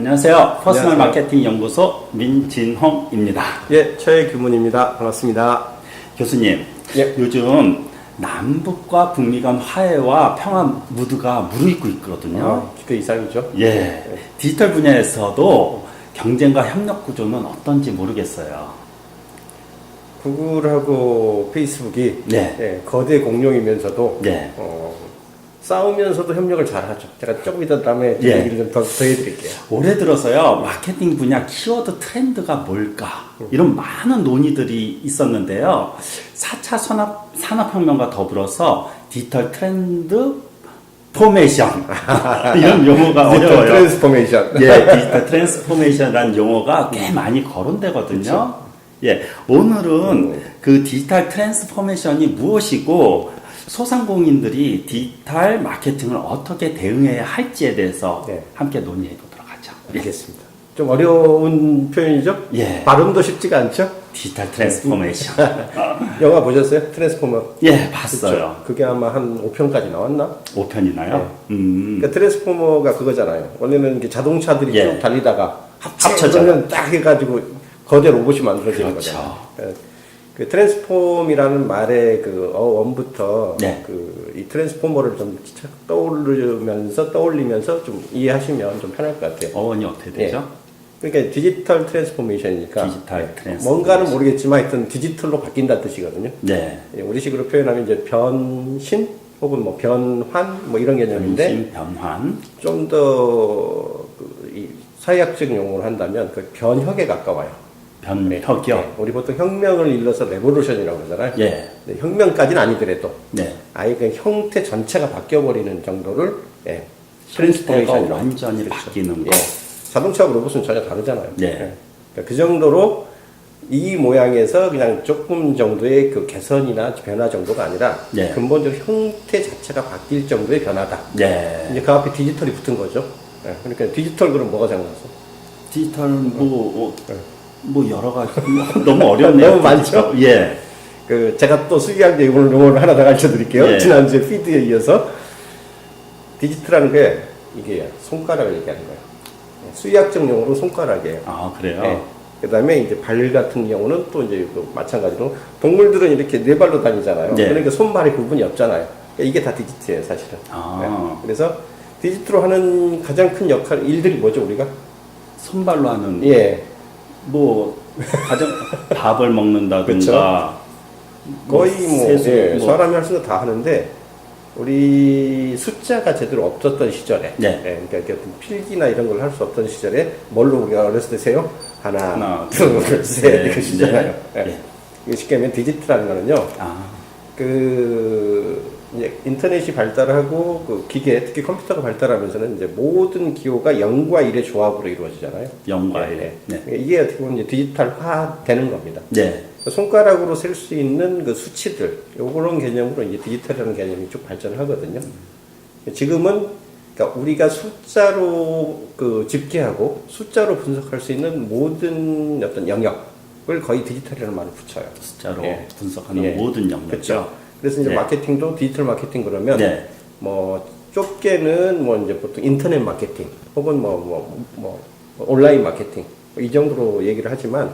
안녕하세요. 퍼스널 안녕하세요. 마케팅 연구소 민진홍입니다. 예, 최규문입니다. 반갑습니다. 교수님, 예. 요즘 남북과 북미 간 화해와 평화 무드가 무르익고 있거든요. 기대 이상이죠. 예, 디지털 분야에서도 경쟁과 협력 구조는 어떤지 모르겠어요. 구글하고 페이스북이 네. 예, 거대 공룡이면서도 네. 싸우면서도 협력을 잘하죠. 제가 조금 이따 다음에 예. 얘기를 좀 더 해드릴게요. 올해 들어서요, 마케팅 분야 키워드 트렌드가 뭘까? 이런 많은 논의들이 있었는데요. 4차 산업혁명과 더불어서 디지털 트렌드 포메이션. 이런 용어가 디지털 어려워요. 트랜스포메이션. 예, 디지털 트랜스포메이션이라는 용어가 꽤 많이 거론되거든요. 그쵸. 예, 오늘은 그 디지털 트랜스포메이션이 무엇이고 소상공인들이 디지털 마케팅을 어떻게 대응해야 할지에 대해서 네. 함께 논의해 보도록 하죠. 알겠습니다. 좀 어려운 표현이죠? 예. 발음도 쉽지가 않죠? 디지털 트랜스포메이션. 영화 보셨어요? 트랜스포머. 예, 봤어요. 그쵸? 그게 아마 한 5편까지 나왔나? 5편이나요? 그러니까 트랜스포머가 그거잖아요. 원래는 이게 자동차들이 예. 쭉 달리다가 합쳐져요. 합쳐지면 딱 해가지고 거대 로봇이 만들어지는 그렇죠. 거잖아요. 그 트랜스폼이라는 말의 그 어원부터 네. 이 트랜스포머를 좀 떠올리면서 좀 이해하시면 좀 편할 것 같아요. 어원이 어떻게 되죠? 그러니까 디지털 트랜스포메이션이니까 디지털 트랜스포메이션. 뭔가는 모르겠지만 하여튼 디지털로 바뀐다는 뜻이거든요. 네. 예, 우리식으로 표현하면 이제 변신 혹은 뭐 변환 뭐 이런 개념인데 변신, 변환. 좀 더 이 사회학적 용어로 한다면 그 변혁에 가까워요. 변혁이요? 네, 우리 보통 혁명을 일러서 레보루션이라고 그러잖아요. 예. 네, 혁명까지는 아니더라도 네. 아예 그 형태 전체가 바뀌어버리는 정도를 트랜스포메이션이 트랜스포메이션이라고. 완전히 그렇죠. 바뀌는 거. 예. 자동차하고 로봇은 전혀 다르잖아요. 네. 그러니까 그 정도로 이 모양에서 그냥 조금 정도의 그 개선이나 변화 정도가 아니라 네. 근본적으로 형태 자체가 바뀔 정도의 변화다. 네. 이제 그 앞에 디지털이 붙은 거죠. 예. 그러니까 디지털 그럼 뭐가 생각나서? 디지털 뭐 여러 가지 너무 어렵네요. 너무 많죠? 예. 제가 또 수의학 용어를 하나 더 가르쳐 드릴게요. 예. 지난주에 피드에 이어서 디지털이라는 게 이게 손가락을 얘기하는 거예요. 수의학적 용어로 손가락이에요. 아 그래요? 예. 그다음에 이제 발 같은 경우는 또 이제 마찬가지로 동물들은 이렇게 네 발로 다니잖아요. 네. 그러니까 손발의 구분이 없잖아요. 그러니까 이게 다 디지털이에요, 사실은. 아. 예. 그래서 디지털로 하는 가장 큰 일들이 뭐죠, 우리가? 손발로 하는 예. 뭐 가정 밥을 먹는다든가 거의 뭐, 세수, 예, 사람이 할 수 있는 거 다 하는데 우리 숫자가 제대로 없었던 시절에, 네. 예, 그러니까 이렇게 어떤 필기나 이런 걸 할 수 없던 시절에 뭘로 우리가 어렸을 때 세요? 하나, 둘, 셋 네, 이렇게 시잖아요. 네. 예. 네. 이거 쉽게 하면 디지털이라는 거는요. 아 이제 인터넷이 발달하고 그 기계, 특히 컴퓨터가 발달하면서는 이제 모든 기호가 0과 1의 조합으로 이루어지잖아요. 0과 1. 예, 예. 네. 그러니까 이게 어떻게 보면 이제 디지털화 되는 겁니다. 네. 손가락으로 셀 수 있는 그 수치들, 요런 개념으로 이제 디지털이라는 개념이 쭉 발전을 하거든요. 지금은 그러니까 우리가 숫자로 집계하고 숫자로 분석할 수 있는 모든 어떤 영역을 거의 디지털이라는 말을 붙여요. 숫자로 예. 분석하는 예. 모든 영역죠. 그렇죠. 그래서 이제 네. 마케팅도 디지털 마케팅 그러면 네. 뭐 좁게는 뭐 이제 보통 인터넷 마케팅 혹은 온라인 마케팅 이 정도로 얘기를 하지만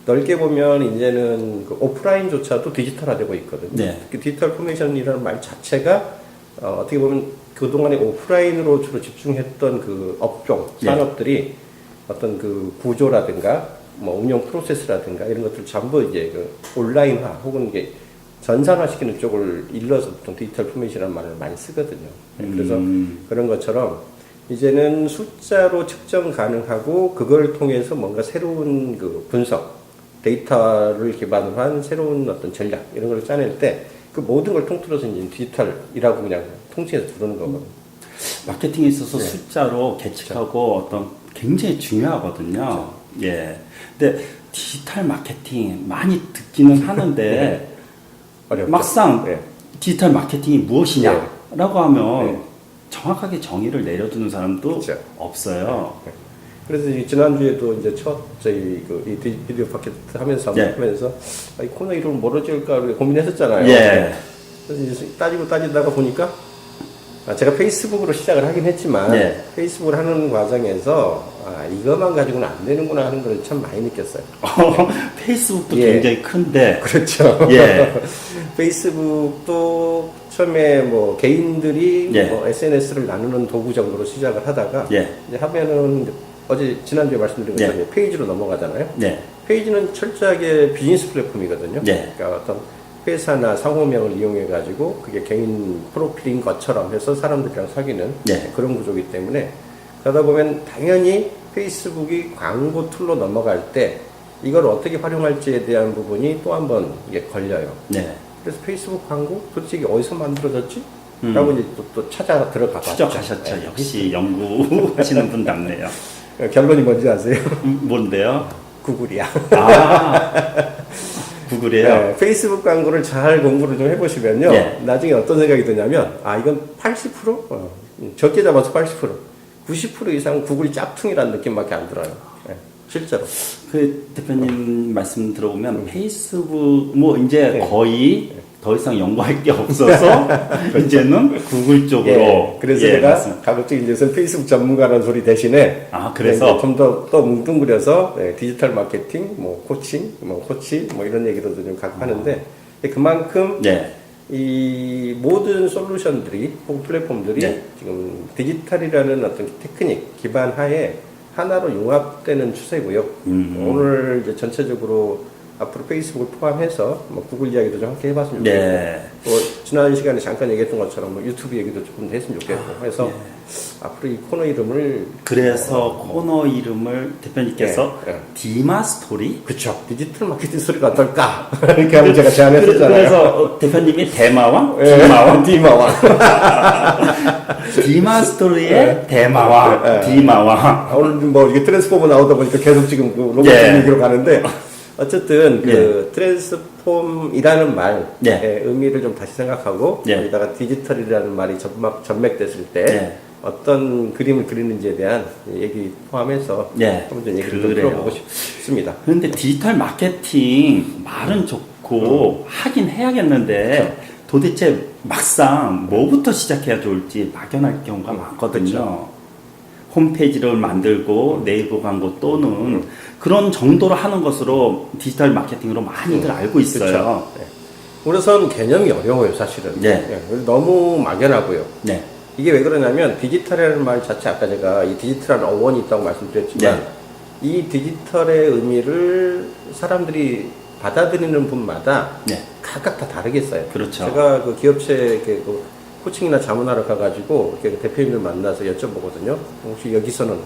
넓게 보면 이제는 그 오프라인조차도 디지털화되고 있거든요. 네. 그 디지털 포메이션이라는 말 자체가 어떻게 보면 그동안에 오프라인으로 주로 집중했던 그 업종, 네. 산업들이 어떤 그 구조라든가 뭐 운영 프로세스라든가 이런 것들 전부 이제 그 온라인화 혹은 이게 전산화시키는 쪽을 일러서 보통 디지털 포메이션이라는 말을 많이 쓰거든요. 그래서 그런 것처럼 이제는 숫자로 측정 가능하고 그걸 통해서 뭔가 새로운 그 분석, 데이터를 기반으로 한 새로운 어떤 전략 이런 걸 짜낼 때 그 모든 걸 통틀어서 이제 디지털이라고 그냥 통칭해서 부르는 거거든요. 마케팅에 있어서 네. 숫자로 계측하고 어떤 굉장히 중요하거든요. 예. 근데 디지털 마케팅 많이 듣기는 하는데 네. 어렵죠. 막상 네. 디지털 마케팅이 무엇이냐라고 하면 네. 정확하게 정의를 내려두는 사람도 그렇죠. 없어요. 네. 그래서 지난주에도 이제 저희 이 비디오 팟캐스트 하면서 네. 이 코너 이름을 뭐로 지을까 고민했었잖아요. 예. 그래서 이제 따지다가 보니까 제가 페이스북으로 시작을 하긴 했지만 네. 페이스북을 하는 과정에서 아, 이것만 가지고는 안 되는구나 하는 걸 참 많이 느꼈어요. 페이스북도 예. 굉장히 큰데. 그렇죠. 예. 페이스북도 처음에 뭐 개인들이 예. 뭐 SNS를 나누는 도구 정도로 시작을 하다가 예. 이제 하면은 어제 지난주에 말씀드린 것처럼 예. 페이지로 넘어가잖아요. 네. 페이지는 철저하게 비즈니스 플랫폼이거든요. 예. 그러니까 어떤 회사나 상호명을 이용해 가지고 그게 개인 프로필인 것처럼 해서 사람들이랑 사귀는 예. 그런 구조이기 때문에 그러다 보면 당연히 페이스북이 광고 툴로 넘어갈 때 이걸 어떻게 활용할지에 대한 부분이 또 한 번 이게 걸려요. 네. 그래서 페이스북 광고 도대체 이게 어디서 만들어졌지? 음. 라고 이제 또 찾아 들어가 봤죠. 추적하셨죠. 네. 역시 연구하시는 분답네요. 결론이 뭔지 아세요? 뭔데요? 구글이야. 아, 구글이에요? 네, 페이스북 광고를 잘 공부를 좀 해보시면요. 예. 나중에 어떤 생각이 드냐면, 아, 이건 80%? 적게 잡아서 80%. 90% 이상 구글이 짝퉁이라는 느낌밖에 안 들어요. 네, 실제로. 그 대표님 말씀 들어보면 페이스북 뭐 이제 네. 거의 더 이상 연구할 게 없어서 이제는 구글 쪽으로. 예, 그래서 예, 제가 맞습니다. 가급적 이제는 페이스북 전문가라는 소리 대신에 아, 그래서? 좀 더 뭉뚱그려서 네, 디지털 마케팅, 뭐 코칭, 뭐 코치, 뭐 이런 얘기도 좀 갖고 하는데 그만큼 네. 이 모든 솔루션들이 혹은 플랫폼들이 네. 지금 디지털이라는 어떤 테크닉 기반 하에 하나로 융합되는 추세고요. 오늘 이제 전체적으로 앞으로 페이스북을 포함해서 뭐 구글 이야기도 좀 함께 해봤으면 좋겠고, 네. 또 지난 시간에 잠깐 얘기했던 것처럼 뭐 유튜브 얘기도 조금 했으면 좋겠고 해서 앞으로 이 코너 이름을 그래서 코너 이름을 대표님께서 예, 예. 디마 스토리? 그쵸 디지털 마케팅 소리가 어떨까 이렇게 하면 제가 제안했었잖아요. 그래서 대표님이 대마왕? 예, 디마왕? 디마왕. 디마 스토리의 대마왕? 디마왕? 아, 오늘 뭐 이게 트랜스포머 나오다 보니까 계속 지금 그 로봇 예. 얘기로 가는데 어쨌든 그 트랜스폼이라는 말의 예. 의미를 좀 다시 생각하고 예. 거기다가 디지털이라는 말이 전맥됐을 때 예. 어떤 그림을 그리는지에 대한 얘기 포함해서 예. 한번 좀 얘기를 좀 그래요. 들어보고 싶습니다. 그런데 디지털 마케팅 말은 좋고 하긴 해야겠는데 도대체 막상 뭐부터 시작해야 좋을지 막연할 경우가 많거든요. 홈페이지를 만들고 네이버 광고 또는 그런 정도로 하는 것으로 디지털 마케팅으로 많이들 알고 있어요. 그렇죠. 네. 우선 개념이 어려워요, 사실은. 네. 너무 막연하고요. 네. 이게 왜 그러냐면 디지털이라는 말 자체 아까 제가 이 디지털한 어원이 있다고 말씀드렸지만 이 디지털의 의미를 사람들이 받아들이는 분마다 네. 각각 다 다르겠어요. 그렇죠. 제가 그 기업체 이렇게 그 코칭이나 자문하러 가가지고 이렇게 대표님들 만나서 여쭤보거든요. 혹시 여기서는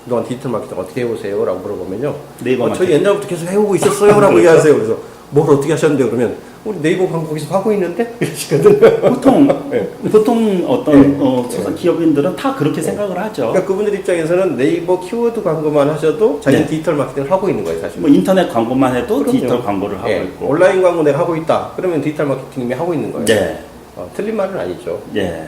그동안 디지털 마케팅 어떻게 해오세요? 라고 물어보면요. 네이버 저희 마케팅. 옛날부터 계속 해오고 있었어요. 라고 얘기하세요. 그래서 뭘 어떻게 하셨는데 그러면 우리 네이버 광고 거기서 하고 있는데? 이러시거든요. 보통 어떤 네. 소상 기업인들은 다 그렇게 생각을 하죠. 그러니까 그분들 입장에서는 네이버 키워드 광고만 하셔도 자기 네. 디지털 마케팅을 하고 있는 거예요, 사실. 뭐 인터넷 광고만 해도 그럼요. 디지털 광고를 하고 예, 있고. 온라인 광고 내가 하고 있다. 그러면 디지털 마케팅 이미 하고 있는 거예요. 네. 틀린 말은 아니죠. 예.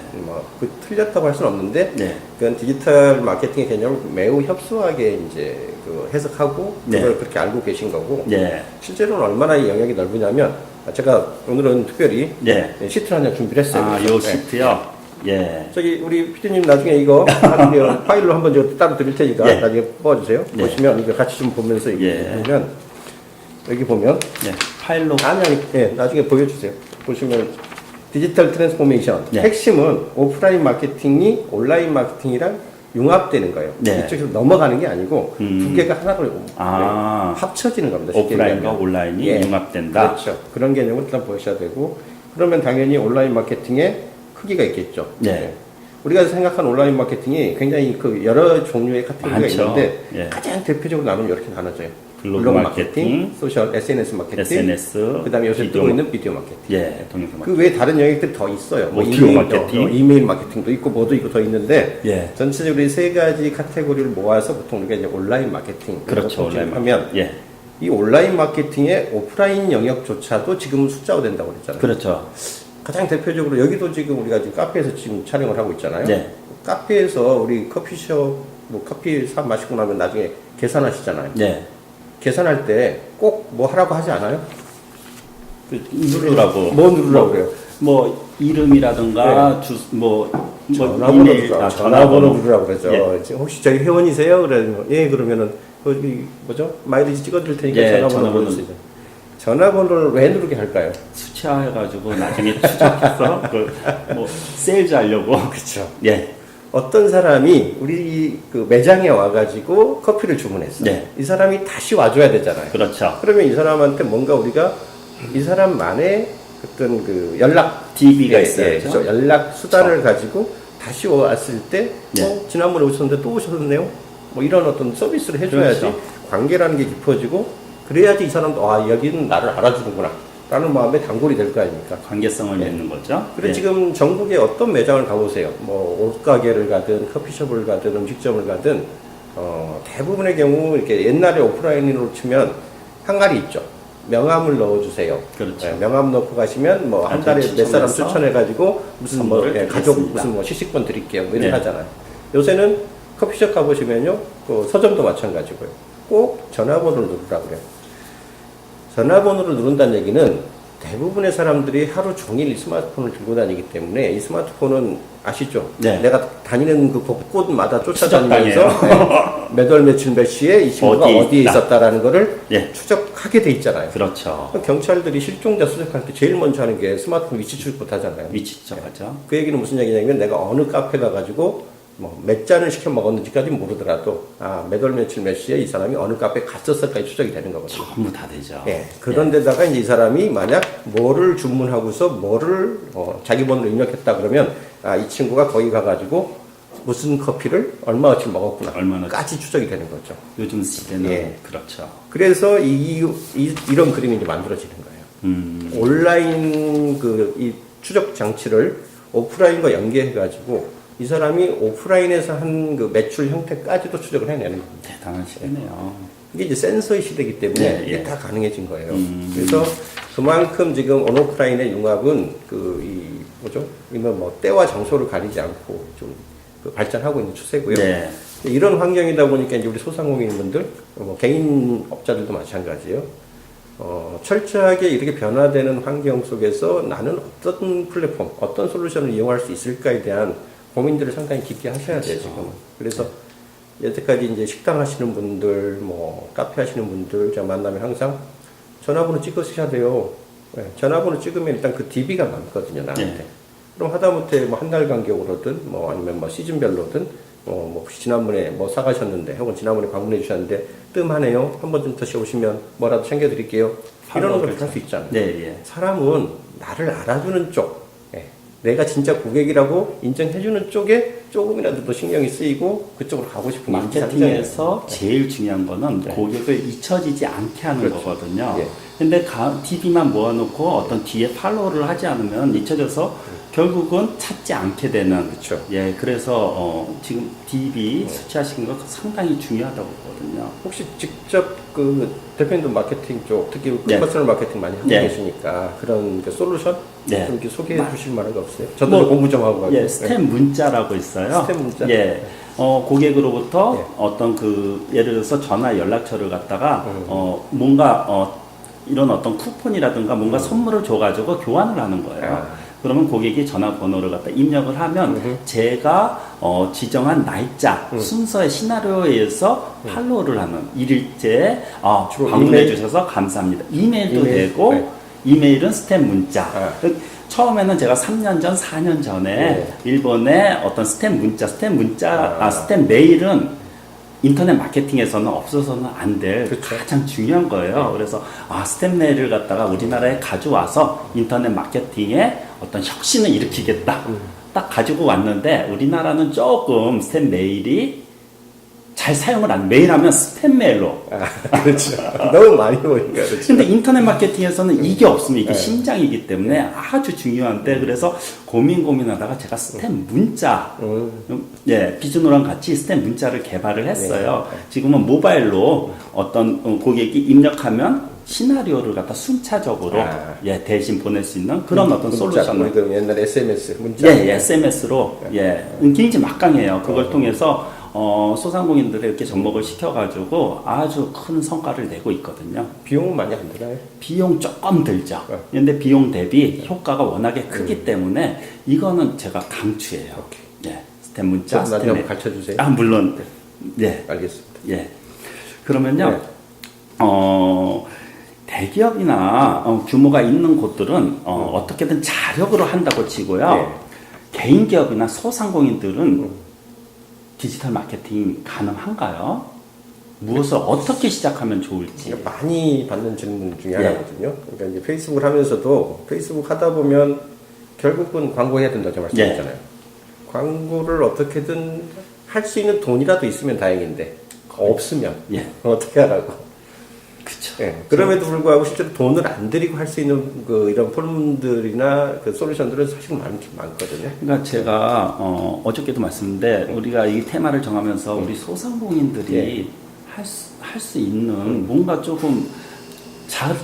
그 틀렸다고 할 수는 없는데, 네. 그건 디지털 마케팅의 개념을 매우 협소하게 이제 그 해석하고 네. 그걸 그렇게 알고 계신 거고, 예. 실제로는 얼마나 이 영역이 넓으냐면, 제가 오늘은 특별히 예. 시트를 한 장 준비를 했어요. 아, 그래서, 요 네. 시트요? 예. 저기 우리 PD님 나중에 이거 파일로 한번 제가 따로 드릴 테니까 예. 나중에 뽑아주세요. 예. 보시면 이거 같이 좀 보면서 예. 얘기하면 여기 보면 예. 파일로. 아니 예, 나중에 보여주세요. 보시면 디지털 트랜스포메이션 예. 핵심은 오프라인 마케팅이 온라인 마케팅이랑 융합되는 거예요. 네. 이쪽에서 넘어가는 게 아니고 두 개가 하나로 아. 합쳐지는 겁니다. 쉽게 오프라인과 얘기하면. 온라인이 예. 융합된다. 그렇죠. 그런 개념을 일단 보셔야 되고 그러면 당연히 온라인 마케팅의 크기가 있겠죠. 네. 우리가 생각하는 온라인 마케팅이 굉장히 그 여러 종류의 카테고리가 많죠. 있는데 예. 가장 대표적으로 나누면 이렇게 나눠져요. 블로그 마케팅, 소셜 SNS 마케팅, SNS, 그다음에 요새 비디오 뜨고 있는 비디오 마케팅. 예, 동영상 마케팅. 그 외에 다른 영역들이 더 있어요. 뭐 오디오 이메일, 마케팅. 이메일 마케팅도 있고 뭐도 있고 더 있는데 예. 전체적으로 이 세 가지 카테고리를 모아서 보통 우리가 이제 온라인 마케팅 그렇죠. 온라인 하면 예. 이 온라인 마케팅의 오프라인 영역조차도 지금 숫자화 된다고 그랬잖아요. 그렇죠. 가장 대표적으로 여기도 지금 우리가 지금 카페에서 지금 촬영을 하고 있잖아요. 네. 카페에서 우리 커피숍 뭐 커피 사 마시고 나면 나중에 계산하시잖아요. 네. 계산할 때 꼭 뭐 하라고 하지 않아요? 누르라고. 뭐 누르라고 그래요? 뭐 이름이라든가 전화번호 누르라고 그러죠. 예. 지금 혹시 저희 회원이세요? 그러면 예, 그러면은 거기 뭐죠? 마일리지 찍어드릴 테니까 예, 전화번호 누르세요. 전화번호를 왜 누르게 할까요? 수치화해가지고 나중에 추적해서 뭐 세일즈 하려고. 그렇죠. 예. 어떤 사람이 우리 그 매장에 와가지고 커피를 주문했어. 네. 이 사람이 다시 와줘야 되잖아요. 그렇죠. 그러면 이 사람한테 뭔가 우리가 이 사람만의 어떤 그 연락 DB가 있어요. 그렇죠. 연락 수단을 가지고 다시 왔을 때 네. 지난번에 오셨는데 또 오셨네요. 뭐 이런 어떤 서비스를 해줘야지 그렇죠. 관계라는 게 깊어지고 그래야지 이 사람도 여기는 나를 알아주는구나 라는 마음에 단골이 될 거 아닙니까? 관계성을 맺는 거죠. 그래 예. 지금 전국에 어떤 매장을 가보세요. 뭐 옷가게를 가든 커피숍을 가든 음식점을 가든 대부분의 경우 이렇게 옛날에 오프라인으로 치면 항아리 있죠. 명함을 넣어주세요. 그렇죠. 네, 명함 넣고 가시면 뭐 한 달에 몇 사람 추첨해서 추천해가지고 무슨 뭐 선물을 가족 드리겠습니다. 무슨 뭐 시식권 드릴게요. 뭐 이런 네. 하잖아요. 요새는 커피숍 가보시면요, 그 서점도 마찬가지고요. 꼭 전화번호를 누르라 그래요. 전화번호를 누른다는 얘기는 대부분의 사람들이 하루 종일 이 스마트폰을 들고 다니기 때문에 이 스마트폰은 아시죠? 네. 내가 다니는 그 곳곳마다 추적당해요. 쫓아다니면서 몇 월 며칠 몇 시에 이 친구가 어디에 있다. 있었다라는 거를 예. 추적하게 돼 있잖아요. 그렇죠. 경찰들이 실종자 수색할 때 제일 먼저 하는 게 스마트폰 위치 추적부터 하잖아요. 위치 추적하죠. 그 얘기는 무슨 얘기냐면 내가 어느 카페 가가지고 뭐 몇 잔을 시켜 먹었는지까지 모르더라도 몇 월 며칠 몇 시에 이 사람이 어느 카페에 갔었을까지 추적이 되는 거거든요. 전부 다 되죠. 예. 그런데다가 이제 이 사람이 만약 뭐를 주문하고서 뭐를 자기 번호를 입력했다 그러면 이 친구가 거기 가가지고 무슨 커피를 얼마어치 먹었구나 얼마나 까지 추적이 되는 거죠. 요즘 시대는 예. 그렇죠. 그래서 이런 그림이 이제 만들어지는 거예요. 온라인 이 추적 장치를 오프라인과 연계해가지고 이 사람이 오프라인에서 한 그 매출 형태까지도 추적을 해내는 겁니다. 대단한 시대네요. 이게 이제 센서의 시대이기 때문에 네, 이게 예. 다 가능해진 거예요. 그래서 그만큼 지금 온오프라인의 융합은 이건 뭐 때와 장소를 가리지 않고 좀 발전하고 있는 추세고요. 네. 이런 환경이다 보니까 이제 우리 소상공인분들, 개인업자들도 마찬가지예요. 철저하게 이렇게 변화되는 환경 속에서 나는 어떤 플랫폼, 어떤 솔루션을 이용할 수 있을까에 대한 고민들을 상당히 깊게 하셔야 돼요, 지금은. 그래서 여태까지 이제 식당 하시는 분들, 카페 하시는 분들, 제가 만나면 항상 전화번호 찍으셔야 돼요. 네, 전화번호 찍으면 일단 그 DB가 많거든요, 나한테. 네. 그럼 하다못해 한 달 간격으로든, 아니면 시즌별로든, 혹시 지난번에 사가셨는데, 혹은 지난번에 방문해 주셨는데, 뜸하네요. 한 번 좀 다시 오시면 뭐라도 챙겨드릴게요. 이런 걸 할 수 있잖아요. 네, 예. 사람은 나를 알아주는 쪽, 내가 진짜 고객이라고 인정해주는 쪽에 조금이라도 더 신경이 쓰이고 그쪽으로 가고 싶은 마케팅에서 제일 중요한 거는 네. 고객을 잊혀지지 않게 하는 그렇죠. 거거든요. 예. 근데 DB만 모아놓고 어떤 뒤에 팔로우를 하지 않으면 잊혀져서 결국은 찾지 않게 되는. 그렇죠. 예, 그래서 지금 DB 수치하시는 거 상당히 중요하다고 보거든요. 혹시 직접 대표님도 마케팅 쪽, 특히 네. 퍼스널 마케팅 많이 하고 네. 계시니까 그런 솔루션 네. 좀 이렇게 소개해 주실 만한 거 없어요? 저도 좀 공부 좀 하고 가지고. 예, 스텝 문자라고 있어요. 스텝 문자? 예. 고객으로부터 예. 어떤 예를 들어서 전화 연락처를 갖다가 뭔가 이런 어떤 쿠폰이라든가 뭔가 선물을 줘가지고 교환을 하는 거예요. 그러면 고객이 전화번호를 갖다 입력을 하면 제가 지정한 날짜 순서의 시나리오에 의해서 팔로우를 하는 일일째 주로 방문해 이메일? 주셔서 감사합니다. 이메일도 이메일? 되고 네. 이메일은 스텝 문자. 아. 처음에는 제가 3년 전, 4년 전에 일본의 어떤 스텝 문자, 스텝 메일은 인터넷 마케팅에서는 없어서는 안 될 그쵸. 가장 중요한 거예요. 그래서 스텝 메일을 갖다가 우리나라에 가져와서 인터넷 마케팅에 어떤 혁신을 일으키겠다. 딱 가지고 왔는데 우리나라는 조금 스텝 메일이 잘 사용을 안, 메일 하면 스팸 메일로. 그렇죠. 너무 많이 보니까 그렇죠. 근데 인터넷 마케팅에서는 이게 없으면 이게 심장이기 때문에 아주 중요한데 그래서 고민하다가 제가 스텝 문자, 예, 비즈노랑 같이 스텝 문자를 개발을 했어요. 네. 지금은 모바일로 어떤 고객이 입력하면 시나리오를 갖다 순차적으로 예, 대신 보낼 수 있는 그런 어떤 솔루션을. 우리도 옛날 SMS 문자. 예, SMS로, 예, 굉장히 막강해요. 그걸 통해서, 소상공인들을 이렇게 접목을 시켜가지고 아주 큰 성과를 내고 있거든요. 비용은 많이 안 드나요? 비용 조금 들죠. 네. 근데 비용 대비 효과가 워낙에 크기 때문에 이거는 제가 강추해요. 예, 스텝 문자, 나중에 스텝 한번 가르쳐 주세요. 아, 물론. 예. 알겠습니다. 예. 그러면요, 네. 대기업이나 규모가 있는 곳들은 어떻게든 자력으로 한다고 치고요. 네. 개인 기업이나 소상공인들은 디지털 마케팅 가능한가요? 무엇을 어떻게 시작하면 좋을지. 많이 받는 질문 중에 예. 하나거든요. 그러니까 이제 페이스북을 하면서도 페이스북 하다 보면 결국은 광고해야 된다고 말씀드렸잖아요. 광고를 어떻게든 할 수 있는 돈이라도 있으면 다행인데 없으면 예. 어떻게 하라고. 그쵸. 예. 그럼에도 불구하고 실제로 돈을 안 들이고 할 수 있는 이런 폴문들이나 그 솔루션들은 사실 많거든요. 그러니까 제가 어저께도 말씀드렸는데 우리가 이 테마를 정하면서 우리 소상공인들이 할 수 있는 뭔가 조금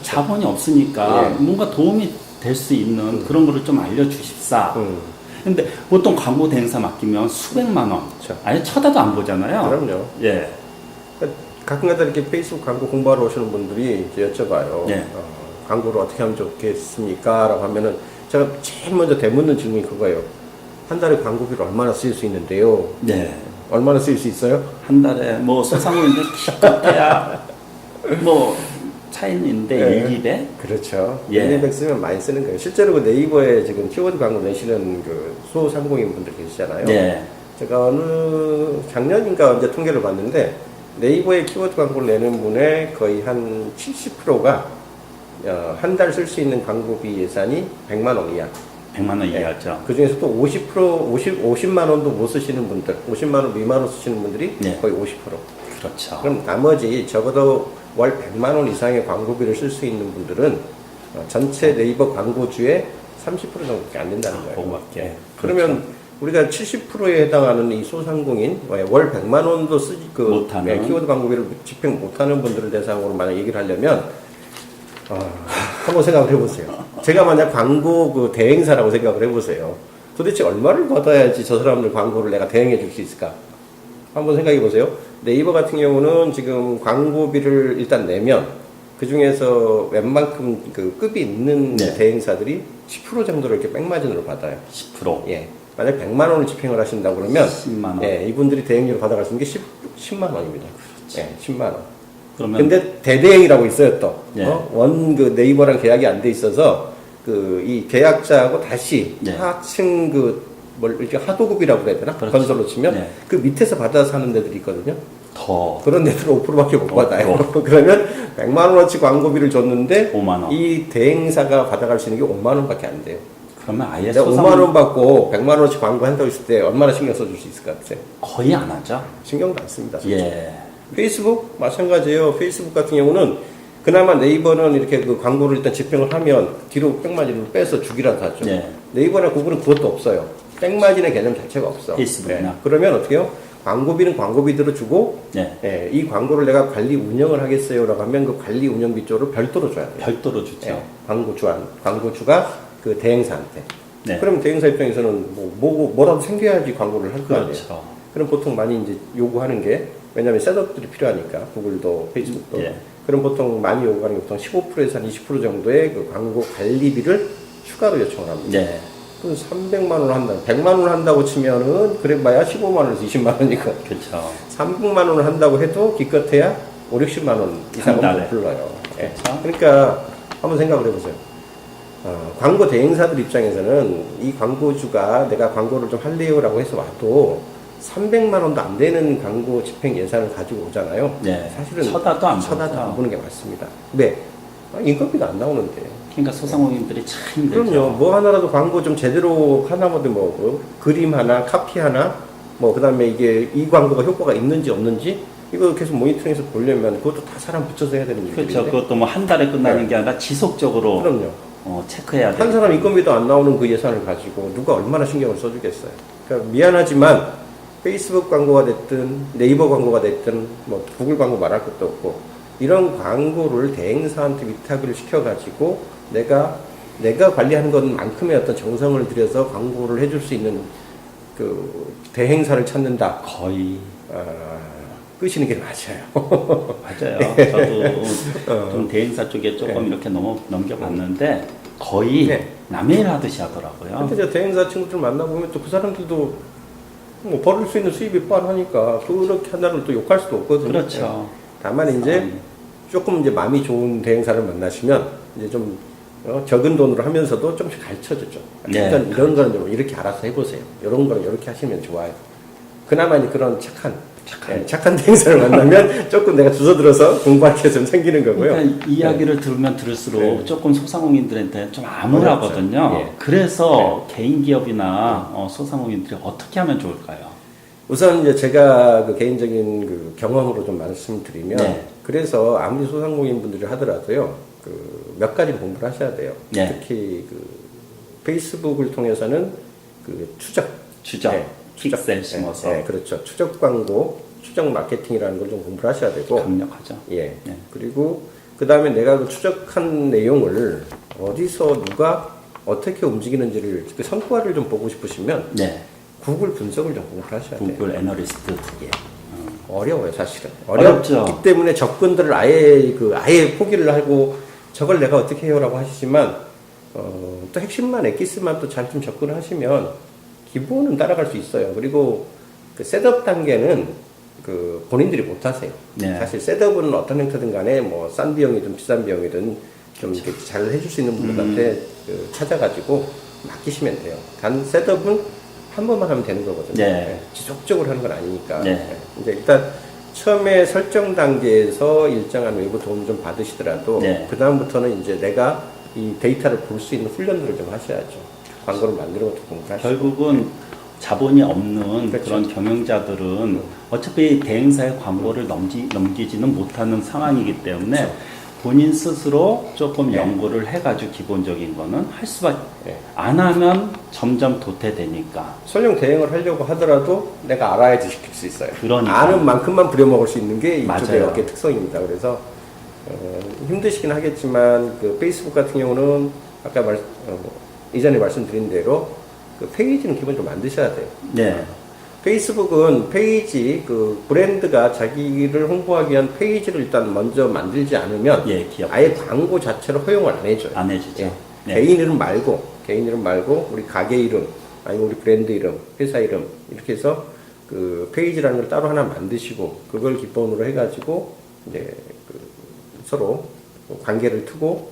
자본이 없으니까 뭔가 도움이 될 수 있는 그런 거를 좀 알려주십사. 근데 보통 광고 대행사 맡기면 수백만 원, 그렇죠. 아예 쳐다도 안 보잖아요. 그럼요. 예. 가끔가다 이렇게 페이스북 광고 공부하러 오시는 분들이 이제 여쭤봐요. 네. 광고를 어떻게 하면 좋겠습니까? 라고 하면은 제가 제일 먼저 대묻는 질문이 그거예요. 한 달에 광고비를 얼마나 쓸 수 있는데요? 네. 얼마나 쓸 수 있어요? 한 달에 뭐 소상공인들 기껏해야 뭐 차이는데 1, 200? 그렇죠. 예. 1, 200 쓰면 많이 쓰는 거예요. 실제로 그 네이버에 지금 키워드 광고 내시는 그 소상공인 분들 계시잖아요. 네. 제가 어느 작년인가 언제 통계를 봤는데 네이버에 키워드 광고를 내는 분의 거의 한 70%가 한 달 쓸 수 있는 광고비 예산이 100만 원 이하. 100만 원 이하죠. 그 중에서 또 50만 원도 못 쓰시는 분들, 50만 원 미만으로 쓰시는 분들이 네. 거의 50%. 그렇죠. 그럼 나머지 적어도 월 100만 원 이상의 광고비를 쓸 수 있는 분들은 전체 네이버 광고주의 30% 정도밖에 안 된다는 거예요. 그거밖에. 그러면 우리가 70%에 해당하는 이 소상공인 월 100만 원도 쓰지 못하는. 키워드 광고비를 집행 못하는 분들을 대상으로 만약 얘기를 하려면 한번 생각을 해보세요. 제가 만약 광고 그 대행사라고 생각을 해보세요. 도대체 얼마를 받아야지 저 사람들 광고를 내가 대행해 줄 수 있을까? 한번 생각해 보세요. 네이버 같은 경우는 지금 광고비를 일단 내면 그 중에서 웬만큼 그 급이 있는 네. 대행사들이 10% 정도를 이렇게 백마진으로 받아요. 10%. 예. 만약 100만 원을 집행을 하신다고 그러면 10만 원. 예, 이분들이 대행료를 받아갈 수 있는 게 10만 원입니다. 예, 10만 원. 그러면 근데 대대행이라고 있어요 또. 예. 그 네이버랑 계약이 안 돼 있어서 그 이 계약자하고 다시 예. 하층 이렇게 하도급이라고 해야 되나? 그렇죠. 건설로 치면 예. 그 밑에서 받아서 하는 데들이 있거든요. 더 그런 데들은 5%밖에 못 받아요. 그러면 100만 원어치 광고비를 줬는데 5만 원. 이 대행사가 받아갈 수 있는 게 5만 원밖에 안 돼요. 그러면 아예 내가 5만 원 받고 100만 원어치 광고한다고 했을 때 얼마나 신경 써줄 수 있을 것 같아요? 거의 안 하죠. 신경도 안 씁니다. 솔직히. 예. 페이스북 마찬가지예요. 페이스북 같은 경우는 그나마 네이버는 이렇게 그 광고를 일단 집행을 하면 뒤로 백마진으로 빼서 주기라도 하죠. 네. 네이버나 구글은 그것도 없어요. 백마진의 개념 자체가 없어. 페이스북이나. 예. 그러면 어떻게 해요? 광고비는 광고비대로 주고 네. 예, 이 광고를 내가 관리 운영을 하겠어요라고 하면 그 관리 운영비 쪽으로 별도로 줘야 돼요. 별도로 주죠. 예, 광고주가 그 대행사한테. 네. 그럼 대행사 입장에서는 뭐라도 생겨야지 광고를 할 거 아니에요. 그렇죠. 그럼 보통 많이 이제 요구하는 게 왜냐하면 셋업들이 필요하니까 구글도 페이스북도 예. 그럼 보통 많이 요구하는 게 보통 15%에서 한 20% 정도의 그 광고 관리비를 추가로 요청을 합니다. 네. 그럼 300만 원을 한다. 100만 원을 한다고 치면은 그래 봐야 15만 원에서 20만 원이고 그렇죠. 300만 원을 한다고 해도 기껏해야 5, 60만 원 이상은 한 달에. 못 불러요. 예. 그렇죠. 그러니까 한번 생각을 해보세요. 광고 대행사들 입장에서는 이 광고주가 내가 광고를 좀 할래요라고 해서 와도 300만 원도 안 되는 광고 집행 예산을 가지고 오잖아요. 네. 사실은 쳐다도 안 쳐다도 안 보죠. 보는 게 맞습니다. 왜? 인건비가 안 나오는데. 그러니까 소상공인들이 참 힘들죠. 그럼요. 뭐 하나라도 광고 좀 제대로 하나보다 그림 하나, 카피 하나, 그 다음에 이게 이 광고가 효과가 있는지 없는지 이거 계속 모니터링해서 보려면 그것도 다 사람 붙여서 해야 되는 일인데. 그렇죠. 그것도 뭐 한 달에 끝나는 네. 게 아니라 지속적으로 그럼요. 체크해야 돼요. 한 사람 인건비도 안 나오는 그 예산을 가지고 누가 얼마나 신경을 써주겠어요. 그러니까 미안하지만 페이스북 광고가 됐든 네이버 광고가 됐든 구글 광고 말할 것도 없고 이런 광고를 대행사한테 위탁을 시켜가지고 내가 관리하는 것만큼의 어떤 정성을 들여서 광고를 해줄 수 있는 그 대행사를 찾는다. 거의 끄시는 게 맞아요. 맞아요. 저도 좀 대행사 쪽에 조금 이렇게 넘겨봤는데 거의 네. 남의 일 하듯이 하더라고요. 근데 제가 대행사 친구들 만나보면 또 그 사람들도 뭐 벌을 수 있는 수입이 뻔하니까 그렇게 한다면 또 욕할 수도 없거든요. 그렇죠. 다만 이제 조금 이제 마음이 좋은 대행사를 만나시면 이제 좀 적은 돈으로 하면서도 조금씩 가르쳐주죠. 네. 일단 이런 거는 좀 이렇게 알아서 해보세요. 이런 거는 이렇게 하시면 좋아요. 그나마 이제 그런 착한 대행사를 만나면 조금 내가 주워들어서 공부할 게 좀 생기는 거고요. 그러니까 이야기를 들으면 들을수록 네. 조금 소상공인들한테 좀 암울하거든요. 어렵죠. 예. 그래서 개인 기업이나 소상공인들이 어떻게 하면 좋을까요? 우선 이제 제가 그 개인적인 그 경험으로 좀 말씀드리면, 네. 그래서 아무리 소상공인 분들이 하더라도요, 그 몇 가지 공부를 하셔야 돼요. 네. 특히 그 페이스북을 통해서는 그 추적, 네, 픽셀 심어서 네, 그렇죠. 추적 광고, 추적 마케팅이라는 걸 좀 공부를 하셔야 되고, 강력하죠. 예. 네. 그리고 그 다음에 내가 그 추적한 내용을 어디서 누가 어떻게 움직이는지를 그 성과를 좀 보고 싶으시면 네. 구글 분석을 좀 공부를 하셔야 돼요. 구글 애널리스트 예. 어려워요, 사실은. 어렵죠. 어렵기 때문에 접근들을 아예 포기를 하고 저걸 내가 어떻게 해요라고 하시지만 또 핵심만 엑기스만 또 잘 좀 접근을 하시면 기본은 따라갈 수 있어요. 그리고 그 셋업 단계는 그 본인들이 못 하세요. 네. 사실 셋업은 어떤 형태든 간에 뭐 싼 비용이든 비싼 비용이든 좀 이렇게 잘 해줄 수 있는 분들한테 그 찾아가지고 맡기시면 돼요. 단 셋업은 한 번만 하면 되는 거거든요. 네. 지속적으로 하는 건 아니니까. 네. 이제 일단 처음에 설정 단계에서 일정한 외부 도움 좀 받으시더라도 네. 그 다음부터는 이제 내가 이 데이터를 볼 수 있는 훈련들을 좀 하셔야죠. 광고를 만드는 것도 공부하시고. 결국은 자본이 없는 그렇죠. 그런 경영자들은 어차피 대행사의 광고를 넘기지는 못하는 상황이기 때문에 그렇죠. 본인 스스로 조금 네. 연구를 해가지고 기본적인 거는 할 수밖에 네. 안 하면 점점 도태되니까. 설령 대행을 하려고 하더라도 내가 알아야지 시킬 수 있어요. 그러니까. 아는 만큼만 부려먹을 수 있는 게 이쪽의 맞아요. 업계 특성입니다. 그래서 힘드시긴 하겠지만 그 페이스북 같은 경우는 아까 이전에 말씀드린 대로 그 페이지는 기본적으로 만드셔야 돼요. 네. 페이스북은 페이지 그 브랜드가 자기를 홍보하기 위한 페이지를 일단 먼저 만들지 않으면 예, 기업. 아예 광고 자체로 허용을 안 해줘요. 안 해주죠. 예. 네. 개인 이름 말고 우리 가게 이름 아니면 우리 브랜드 이름, 회사 이름 이렇게 해서 그 페이지라는 걸 따로 하나 만드시고 그걸 기본으로 해가지고 이제 그 서로 관계를 트고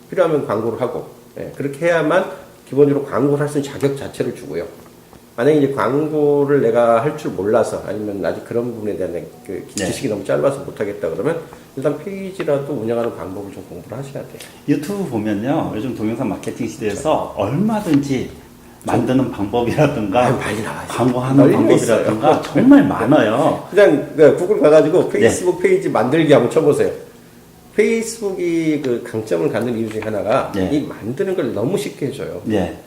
필요하면 광고를 하고 그렇게 해야만 기본적으로 광고를 할 수 있는 자격 자체를 주고요. 만약에 이제 광고를 내가 할 줄 몰라서 아니면 아직 그런 부분에 대한 그 지식이 너무 짧아서 못하겠다 그러면 일단 페이지라도 운영하는 방법을 좀 공부를 하셔야 돼요. 유튜브 보면요. 요즘 동영상 마케팅 시대에서 얼마든지 만드는 방법이라든가 많이 나와요. 광고하는 널려 방법이라든가 있어요. 정말 많아요. 그냥 구글 가가지고 페이스북 페이지 만들기 한번 쳐보세요. 페이스북이 그 강점을 갖는 이유 중에 하나가 네. 이 만드는 걸 너무 쉽게 해줘요. 네.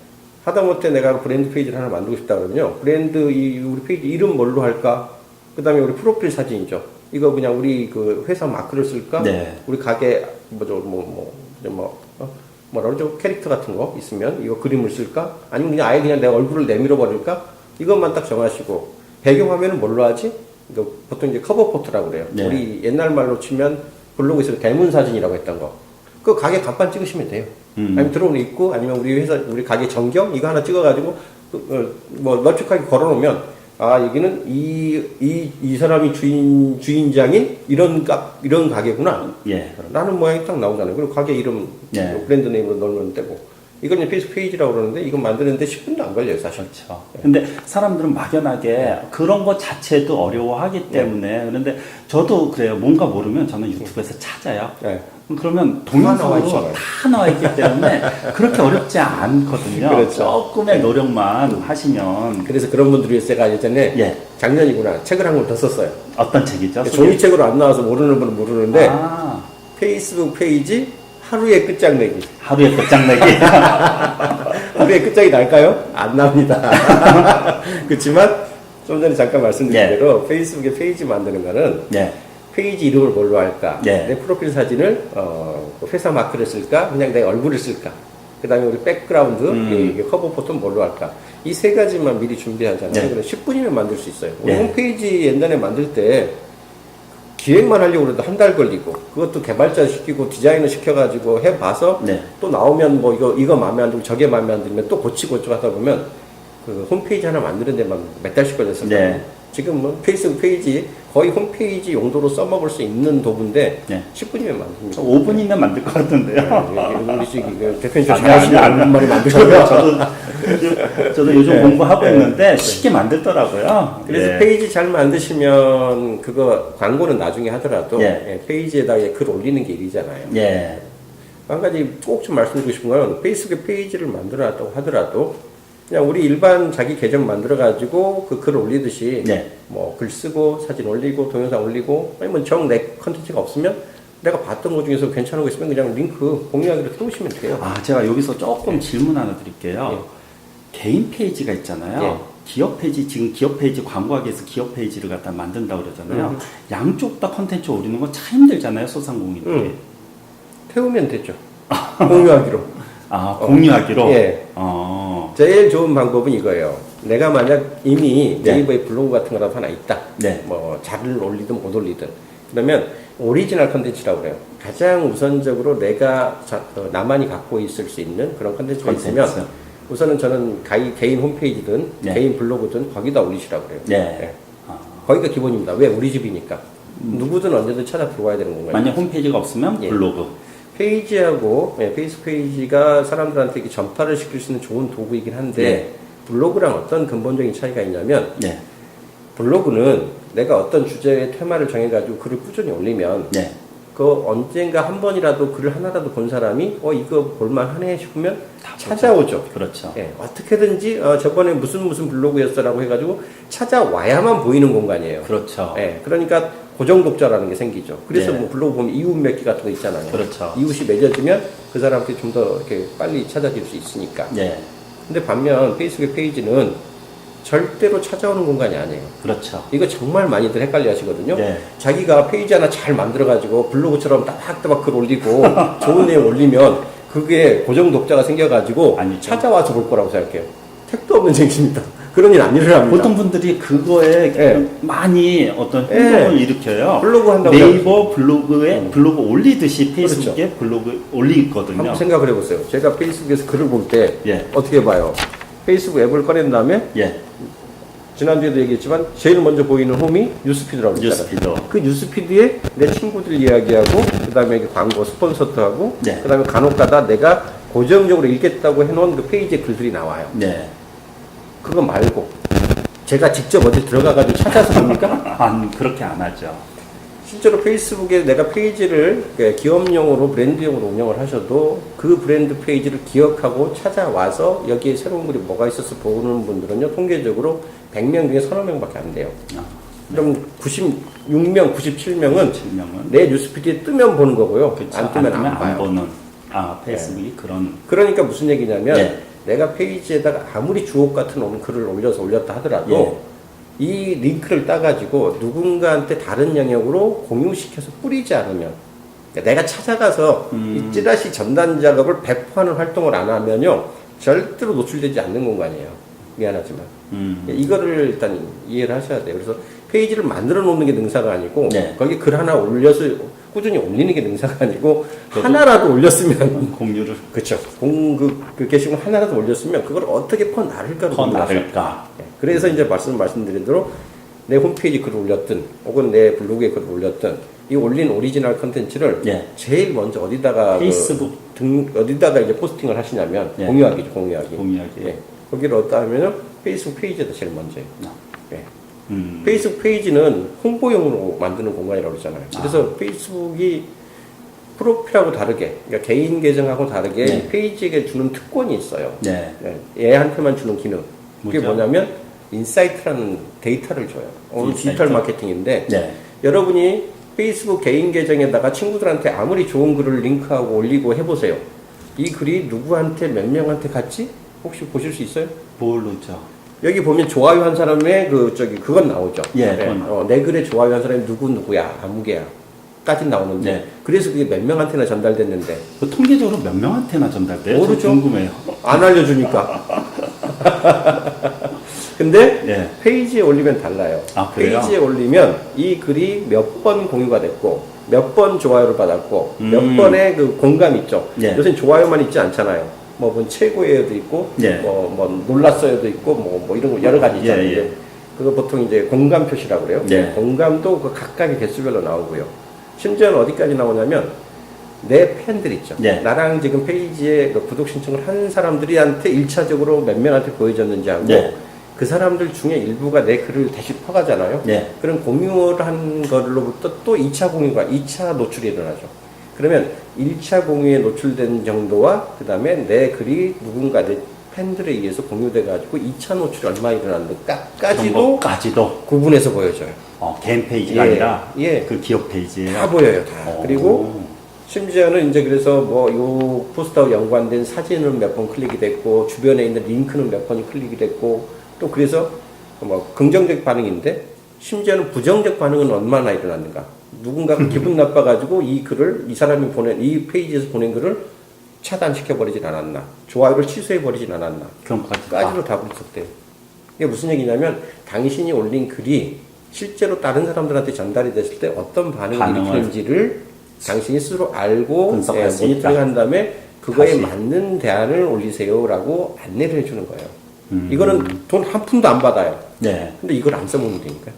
하다못해 내가 브랜드 페이지를 하나 만들고 싶다 그러면요. 브랜드 우리 페이지 이름 뭘로 할까? 그 다음에 우리 프로필 사진이죠. 이거 그냥 우리 그 회사 마크를 쓸까? 네. 우리 가게 뭐라 그러죠? 캐릭터 같은 거 있으면 이거 그림을 쓸까? 아니면 그냥 아예 그냥 내 얼굴을 내밀어 버릴까? 이것만 딱 정하시고 배경 화면은 뭘로 하지? 이거 보통 이제 커버 포토라고 그래요. 네. 우리 옛날 말로 치면 블로그에서 대문 사진이라고 했던 거. 그 가게 간판 찍으시면 돼요. 아니면 들어오는 입구, 아니면 우리 회사, 우리 가게 전경, 이거 하나 찍어가지고, 널찍하게 걸어놓으면, 아, 여기는 이 사람이 주인장인 이런 가게구나. 예. 라는 모양이 딱 나오잖아요. 그리고 가게 이름, 네. 브랜드 네임으로 넣으면 되고. 이건 이제 페이스북 페이지라고 그러는데, 이건 만드는데 10분도 안 걸려요, 사실. 그렇죠. 근데 사람들은 막연하게 그런 것 자체도 어려워하기 때문에 그런데 저도 그래요. 뭔가 모르면 저는 유튜브에서 찾아요. 네. 그러면 다 나와 동영상으로 있잖아요. 다 나와 있기 때문에 그렇게 어렵지 않거든요. 그렇죠. 조금의 노력만 하시면 그래서 그런 분들이 위해서 제가 예전에 예. 작년이구나. 책을 한 권 더 썼어요. 어떤 책이죠? 종이책으로 안 나와서 모르는 분은 모르는데, 아, 페이스북 페이지 하루의 끝장내기. 하루의 끝장내기. 하루의 끝장이 날까요? 안 납니다. 그렇지만 좀 전에 잠깐 말씀드린 네. 대로 페이스북에 페이지 만드는 거는 네. 페이지 이름을 뭘로 할까? 네. 내 프로필 사진을 회사 마크를 쓸까? 그냥 내 얼굴을 쓸까? 그다음에 우리 백그라운드, 이게 커버 포토는 뭘로 할까? 이 세 가지만 미리 준비하잖아요. 네. 그럼 10분이면 만들 수 있어요. 우리 네. 홈페이지 옛날에 만들 때 기획만 하려고 그래도 한 달 걸리고 그것도 개발자 시키고 디자인을 시켜가지고 해봐서 네. 또 나오면 뭐 이거 마음에 안 들고 저게 마음에 안 들면 또 고치고 하다 보면 그 홈페이지 하나 만드는 데만 몇 달씩 걸렸었거든요. 네. 지금 뭐 페이스북 페이지 거의 홈페이지 용도로 써먹을 수 있는 도구인데 네. 10분이면 만듭니다. 5분이면 만들 것 같은데요. 우리 대표님 좀 아니, 잘하시는 아니, 아니. 말이 만드셔요. 저도 요즘 네. 공부하고 네. 있는데 쉽게 만들더라고요. 그래서 예. 페이지 잘 만드시면 그거 광고는 나중에 하더라도 예. 페이지에다가 글 올리는 게 일이잖아요. 예. 한 가지 꼭 좀 말씀드리고 싶은 건 페이스북에 페이지를 만들어 놨다고 하더라도 그냥 우리 일반 자기 계정 만들어 가지고 그 글 올리듯이 네. 뭐 글 쓰고 사진 올리고 동영상 올리고 아니면 정 내 컨텐츠가 없으면 내가 봤던 것 중에서 괜찮은 거 있으면 그냥 링크 공유하기로 태우시면 돼요. 아, 제가 여기서 조금 질문 하나 드릴게요. 예. 개인 페이지가 있잖아요. 예. 기업 페이지, 지금 기업 페이지 광고하기 위해서 기업 페이지를 갖다 만든다고 그러잖아요. 음. 양쪽 다 컨텐츠 올리는 건 참 힘들잖아요, 소상공인들이. 태우면 되죠. 공유하기로. 아, 공유하기로? 예. 제일 좋은 방법은 이거예요. 내가 만약 이미 네. 네이버에 블로그 같은 거라도 하나 있다. 네. 뭐 자를 올리든 못 올리든. 그러면 오리지널 컨텐츠라고 그래요. 가장 우선적으로 내가 나만이 갖고 있을 수 있는 그런 컨텐츠가 컨텐츠. 있으면 우선은 저는 개인 홈페이지든 네. 개인 블로그든 거기다 올리시라고 그래요. 네. 아. 거기가 기본입니다. 왜? 우리 집이니까. 누구든 언제든 찾아 들어와야 되는 건가요? 만약 홈페이지가 없으면 예. 블로그. 페이지하고 페이스북 페이지가 사람들한테 이렇게 전파를 시킬 수 있는 좋은 도구이긴 한데 네. 블로그랑 어떤 근본적인 차이가 있냐면 네. 블로그는 내가 어떤 주제의 테마를 정해가지고 글을 꾸준히 올리면 네. 그 언젠가 한 번이라도 글을 하나라도 본 사람이 이거 볼만하네 싶으면 다 찾아오죠. 그렇죠. 예, 어떻게든지 저번에 무슨 블로그였어라고 해가지고 찾아와야만 보이는 공간이에요. 그렇죠. 예, 그러니까 고정 독자라는 게 생기죠. 그래서 네. 뭐 블로그 보면 이웃 맺기 같은 거 있잖아요. 그렇죠. 이웃이 맺어지면 그 사람한테 좀 더 이렇게 빨리 찾아질 수 있으니까. 네. 근데 반면 페이스북 페이지는 절대로 찾아오는 공간이 아니에요. 그렇죠. 이거 정말 많이들 헷갈려 하시거든요. 네. 자기가 페이지 하나 잘 만들어가지고 블로그처럼 따박따박 글 올리고 좋은 내용 올리면 그게 고정 독자가 생겨가지고 아니죠. 찾아와서 볼 거라고 생각해요. 택도 없는 생기입니다. 그런 일 안 일어납니다. 보통 분들이 그거에 예. 많이 어떤 행동을 일으켜요. 블로그 한다고 네이버 블로그에 블로그 올리듯이 페이스북에 그렇죠. 블로그 올리거든요. 한번 생각을 해보세요. 제가 페이스북에서 글을 볼 때 예. 어떻게 봐요? 페이스북 앱을 꺼낸 다음에 예. 지난주에도 얘기했지만 제일 먼저 보이는 홈이 뉴스피드라고 했잖아요. 뉴스피드. 그 뉴스피드에 내 친구들 이야기하고 그다음에 광고 스폰서트하고 네. 그다음에 간혹가다 내가 고정적으로 읽겠다고 해놓은 그 페이지에 글들이 나와요. 네. 그거 말고 제가 직접 어디 들어가가지고 찾아서 봅니까? 그렇게 안 하죠. 실제로 페이스북에 내가 페이지를 기업용으로 브랜드용으로 운영을 하셔도 그 브랜드 페이지를 기억하고 찾아와서 여기에 새로운 글이 뭐가 있어서 보는 분들은요 통계적으로 100명 중에 서너 명밖에 안 돼요. 그럼 96명, 97명은 7명은 내 뉴스피드에 뜨면 보는 거고요. 그렇죠. 안 뜨면 안 봐요. 보는. 페이스북이 그런. 그러니까 무슨 얘기냐면 네. 내가 페이지에다가 아무리 주옥 같은 글을 올렸다 하더라도 예. 이 링크를 따가지고 누군가한테 다른 영역으로 공유시켜서 뿌리지 않으면 그러니까 내가 찾아가서 이 찌라시 전단 작업을 배포하는 활동을 안 하면요 절대로 노출되지 않는 공간이에요. 미안하지만 이거를 일단 이해를 하셔야 돼요. 그래서 페이지를 만들어 놓는 게 능사가 아니고 네. 거기 글 하나 올려서 꾸준히 올리는 게 능사가 아니고 하나라도 올렸으면 공유를 그렇죠. 그 게시물 하나라도 올렸으면 그걸 어떻게 퍼 나를까로 더 나를까. 그래서 이제 말씀드린 대로 내 홈페이지 글을 올렸든 혹은 내 블로그에 글을 올렸든 이 올린 오리지널 컨텐츠를 예. 제일 먼저 어디다가 페이스북 어디다가 이제 포스팅을 하시냐면 예. 공유하기죠. 공유하기. 공유하기. 거기를 어디다 하면은 페이스북 페이지에다 제일 먼저예요. 예. 음. 페이스북 페이지는 홍보용으로 만드는 공간이라고 그러잖아요. 그래서 페이스북이 프로필하고 다르게, 그러니까 개인 계정하고 다르게 네. 이 페이지에게 주는 특권이 있어요. 네. 얘한테만 주는 기능. 그게 뭐죠? 뭐냐면 인사이트라는 데이터를 줘요. 오늘 인사이트? 디지털 마케팅인데 네. 여러분이 페이스북 개인 계정에다가 친구들한테 아무리 좋은 글을 링크하고 올리고 해보세요. 이 글이 누구한테 몇 명한테 갔지? 혹시 보실 수 있어요? 모르죠. 여기 보면 좋아요 한 사람의 그건 나오죠. 예, 네. 그건 내 글에 좋아요 한 사람이 누구야, 아무개야. 까지 나오는데 네. 그래서 그게 몇 명한테나 전달됐는데 그 통계적으로 몇 명한테나 전달돼요? 모르죠. 저 궁금해요. 안 알려주니까. 근데 예. 페이지에 올리면 달라요. 아, 그래요? 페이지에 올리면 이 글이 몇 번 공유가 됐고 몇 번 좋아요를 받았고 몇 번의 그 공감 있죠. 예. 요새는 좋아요만 있지 않잖아요. 뭐 최고예요도 있고 예. 뭐 놀랐어요도 있고 뭐 이런 거 여러 가지 있잖아요. 예, 예. 그거 보통 이제 공감 표시라고 그래요. 예. 공감도 그 각각의 개수별로 나오고요. 심지어는 어디까지 나오냐면 내 팬들 있죠. 예. 나랑 지금 페이지에 그 구독 신청을 한 사람들한테 1차적으로 몇 명한테 보여줬는지 하고 예. 그 사람들 중에 일부가 내 글을 다시 퍼가잖아요. 예. 그럼 공유를 한 걸로부터 또 2차 공유가 2차 노출이 일어나죠. 그러면 1차 공유에 노출된 정도와 그 다음에 내 글이 누군가 내 팬들에 의해서 공유돼 가지고 2차 노출이 얼마 일어났는데까지도 까지도 구분해서 보여줘요. 개인 페이지가 예. 아니라 예. 그 기업 페이지예요. 다 보여요, 다. 그리고 심지어는 이제 그래서 뭐 요 포스트와 연관된 사진은 몇 번 클릭이 됐고 주변에 있는 링크는 몇 번이 클릭이 됐고 또 그래서 뭐 긍정적 반응인데 심지어는 부정적 반응은 얼마나 일어났는가. 누군가가 기분 나빠가지고 이 글을 이 사람이 보낸 이 페이지에서 보낸 글을 차단시켜 버리진 않았나. 좋아요를 취소해 버리진 않았나. 그런 까지로 다 분석돼요. 이게 무슨 얘기냐면 당신이 올린 글이 실제로 다른 사람들한테 전달이 됐을 때 어떤 반응을 일으키는지를 당신이 스스로 알고 분석할 수 모니터링 있다. 한 다음에 그거에 다시. 맞는 대안을 올리세요라고 안내를 해주는 거예요. 이거는 돈 한 푼도 안 받아요. 네. 근데 이걸 안 써먹는다니까요.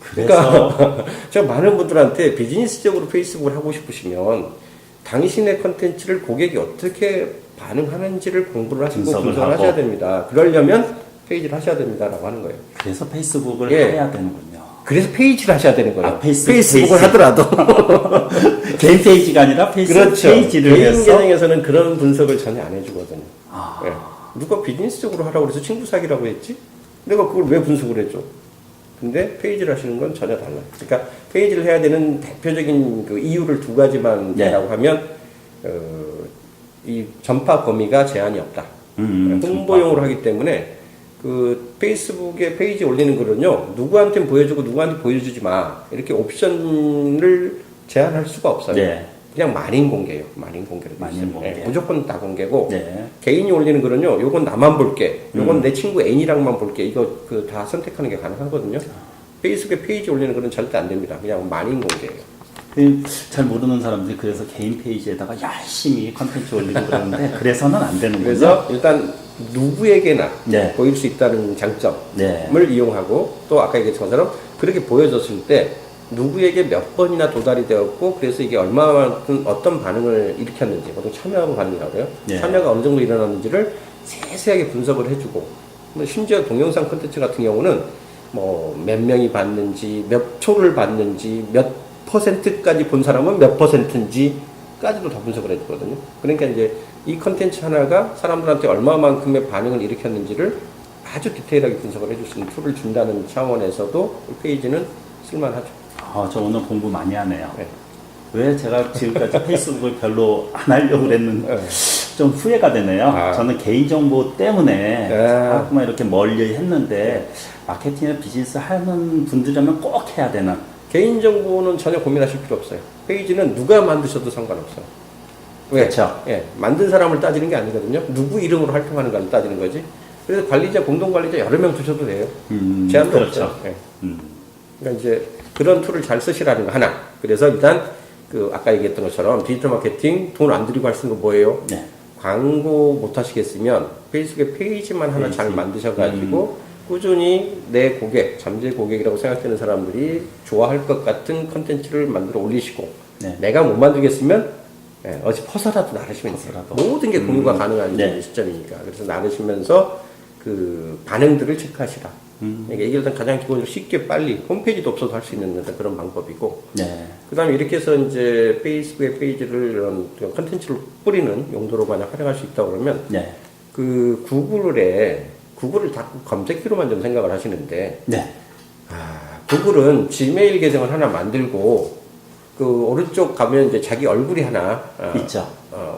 그래서 그러니까 제가 많은 분들한테 비즈니스적으로 페이스북을 하고 싶으시면 당신의 컨텐츠를 고객이 어떻게 반응하는지를 공부를 하시고 분석을 하셔야 됩니다. 그러려면 페이지를 하셔야 됩니다라고 하는 거예요. 그래서 페이스북을 예. 해야 되는군요. 그래서 페이지를 하셔야 되는 거예요. 페이스북을 페이스북을 하더라도. 개인 페이지가 아니라 페이스북 그렇죠. 페이지를 개인 해서 계정에서는 그런 분석을 전혀 안 해주거든요. 아. 예. 누가 비즈니스적으로 하라고 그래서 친구 사귀라고 했지? 내가 그걸 왜 분석을 해줘? 근데 페이지를 하시는 건 전혀 달라요. 그러니까 페이지를 해야 되는 대표적인 그 이유를 두 가지만 네. 대라고 하면 이 전파 범위가 제한이 없다. 홍보용으로 하기 때문에 그 페이스북에 페이지 올리는 글은요 누구한테 보여주고 누구한테 보여주지 마 이렇게 옵션을 제한할 수가 없어요. 네. 그냥 만인 공개예요. 만인 공개로 돼 있어요. 공개. 네, 무조건 다 공개고 네. 개인이 올리는 글은요 요건 나만 볼게. 요건 내 친구 애인이랑만 볼게. 이거 그 다 선택하는 게 가능하거든요. 페이스북에 페이지 올리는 글은 절대 안 됩니다. 그냥 만인 공개예요. 잘 모르는 사람들이 그래서 개인 페이지에다가 열심히 컨텐츠 올리고 그러는데 그래서는 안 되는군요. 그래서 일단 누구에게나 네. 보일 수 있다는 장점을 네. 이용하고 또 아까 얘기했던 것처럼 그렇게 보여줬을 때 누구에게 몇 번이나 도달이 되었고 그래서 이게 얼마만큼 어떤 반응을 일으켰는지 보통 참여하고 반응이라고 해요. 네. 참여가 어느 정도 일어났는지를 세세하게 분석을 해주고 뭐 심지어 동영상 콘텐츠 같은 경우는 뭐 몇 명이 봤는지 몇 초를 봤는지 몇 퍼센트까지 본 사람은 몇 퍼센트인지까지도 다 분석을 해주거든요. 그러니까 이제 이 컨텐츠 하나가 사람들한테 얼마만큼의 반응을 일으켰는지를 아주 디테일하게 분석을 해줄 수 있는 툴을 준다는 차원에서도 이 페이지는 쓸만하죠. 저 오늘 공부 많이 하네요. 네. 왜 제가 지금까지 페이스북을 별로 안 하려고 그랬는지 좀 후회가 되네요. 저는 개인정보 때문에 자꾸만 이렇게 멀리 했는데 마케팅이나 비즈니스 하는 분들이라면 꼭 해야 되는. 개인정보는 전혀 고민하실 필요 없어요. 페이지는 누가 만드셔도 상관없어요. 왜? 그렇죠. 예, 만든 사람을 따지는 게 아니거든요. 누구 이름으로 활동하는가를 따지는 거지. 그래서 관리자, 공동관리자 여러 명 두셔도 돼요. 제한도 그렇죠. 없어요. 예. 그러니까 이제 그런 툴을 잘 쓰시라는 거 하나. 그래서 일단 그 아까 얘기했던 것처럼 디지털 마케팅 돈 안 들이고 할 수 있는 거 뭐예요? 네. 광고 못 하시겠으면 페이스북에 페이지만 하나 잘 만드셔가지고 꾸준히 내 고객, 잠재 고객이라고 생각되는 사람들이 좋아할 것 같은 컨텐츠를 만들어 올리시고 네. 내가 못 만들겠으면 어디 퍼서라도 나르시면 돼요. 퍼서라도. 모든 게 공유가 가능한 네. 시점이니까. 그래서 나르시면서 그 반응들을 체크하시라. 그러니까 이게 일단 가장 기본적으로 쉽게 빨리 홈페이지도 없어도 할 수 있는 그런 방법이고 네. 그 다음에 이렇게 해서 이제 페이스북의 페이지를 이런 컨텐츠를 뿌리는 용도로 만약 활용할 수 있다고 그러면 네. 그 구글을 자꾸 검색기로만 좀 생각을 하시는데 네. 구글은 지메일 계정을 하나 만들고 그 오른쪽 가면 이제 자기 얼굴이 하나 있죠.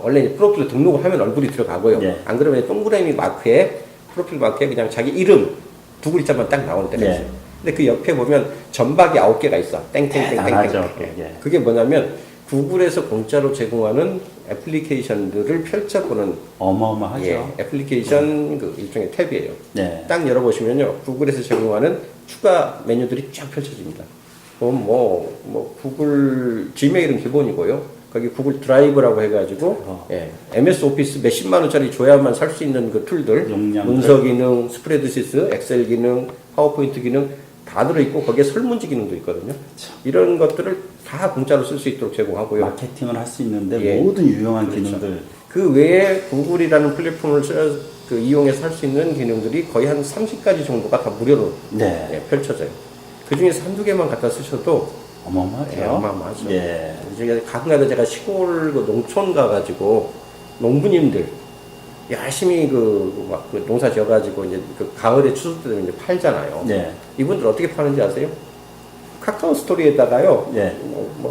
원래 프로필 등록을 하면 얼굴이 들어가고요. 네. 안 그러면 동그라미 마크에 프로필 마크에 그냥 자기 이름 두 글자만 딱 나오는 때가 네. 있어요. 근데 그 옆에 보면 점박이 9개가 있어. 땡땡땡땡땡. 대단하죠, 그게. 그게 뭐냐면 구글에서 공짜로 제공하는 애플리케이션들을 펼쳐보는 어마어마하죠. 예, 애플리케이션 그 일종의 탭이에요. 네. 딱 열어보시면요, 구글에서 제공하는 추가 메뉴들이 쫙 펼쳐집니다. 구글 지메일은 기본이고요. 거기 구글 드라이브라고 해가지고 MS 오피스 몇십만 원짜리 줘야만 살 수 있는 그 툴들, 용량들. 문서 기능, 스프레드시트, 엑셀 기능, 파워포인트 기능 다 들어있고 거기에 설문지 기능도 있거든요. 이런 것들을 다 공짜로 쓸 수 있도록 제공하고요. 마케팅을 할 수 있는데 예. 모든 유용한 그렇죠. 기능들. 그 외에 구글이라는 플랫폼을 이용해서 할 수 있는 기능들이 거의 한 30가지 정도가 다 무료로 네. 예, 펼쳐져요. 그 중에서 한두 개만 갖다 쓰셔도 어마어마하죠. 예, 어마어마하죠. 예. 이제 가끔가다 제가 시골 그 농촌 가가지고 농부님들 열심히 그 농사 지어가지고 이제 그 가을에 추수 때 이제 팔잖아요. 네. 이분들 어떻게 파는지 아세요? 카카오 스토리에다가요. 예.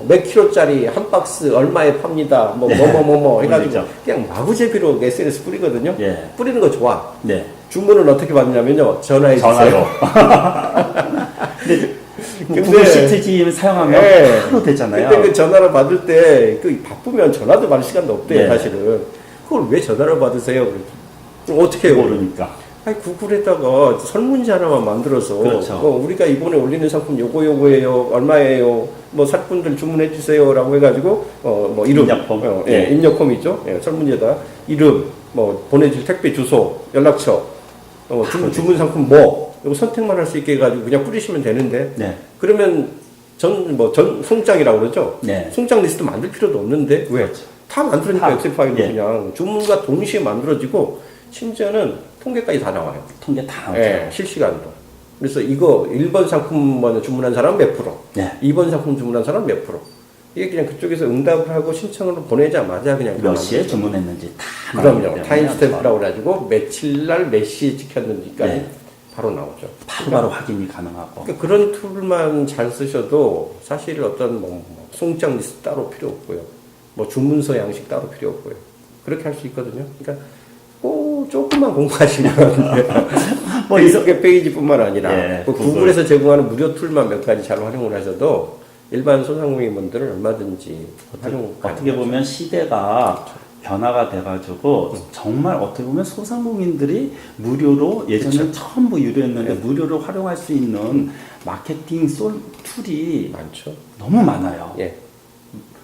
몇 킬로짜리 한 박스 얼마에 팝니다. 해가지고 올리죠. 그냥 마구제비로 SNS 뿌리거든요. 예. 뿌리는 거 좋아. 네. 주문은 어떻게 받냐면요. 전화해 주세요. 전화로. 근데 구글 시트짐 사용하면 예. 바로 되잖아요. 근데 그 전화를 받을 때 그 바쁘면 전화도 받을 시간도 없대요, 네. 사실은. 그걸 왜 전화를 받으세요? 그럼 어떻게 해요? 모르니까. 아니, 구글에다가 설문지 하나만 만들어서 그렇죠. 우리가 이번에 올리는 상품 요거예요, 얼마예요, 살 분들 주문해 주세요라고 해가지고 이름, 입력폼. 예, 예. 입력폼이죠. 예, 설문지에다 이름, 보내줄 택배 주소, 연락처, 주문 상품 이거 선택만 할 수 있게 해가지고 그냥 뿌리시면 되는데 네. 그러면 전 송장이라고 그러죠. 네. 송장 리스트 만들 필요도 없는데 왜? 다 만들어니까 다. 엑셀 파일로 예. 그냥 주문과 동시에 만들어지고 심지어는 통계까지 다 나와요. 통계 다 나오죠. 예, 실시간으로. 그래서 이거 1번 상품 주문한 사람 몇 프로, 네. 2번 상품 주문한 사람 몇 프로. 이게 그냥 그쪽에서 응답을 하고 신청을 보내자마자 그냥 몇 시에 만들어져요. 주문했는지 다 나오기 그럼요. 때문에 타임스탬프라고 그래가지고 며칠 날 몇 시에 찍혔는지까지 네. 바로 나오죠. 바로바로 확인이 가능하고. 그러니까 그런 툴만 잘 쓰셔도 사실 어떤 송장 리스트 따로 필요 없고요. 주문서 양식 따로 필요 없고요. 그렇게 할 수 있거든요. 그러니까 꼭 조금만 공부하시면 페이스북의 페이지뿐만 아니라 예, 구글에서 제공하는 무료 툴만 몇 가지 잘 활용을 하셔도 일반 소상공인분들은 얼마든지 활용 어떻게 보면 시대가 변화가 돼가지고 정말 어떻게 보면 소상공인들이 무료로 예전에는 전부 유료였는데 무료로 활용할 수 있는 마케팅 툴이 많죠. 너무 많아요. 예.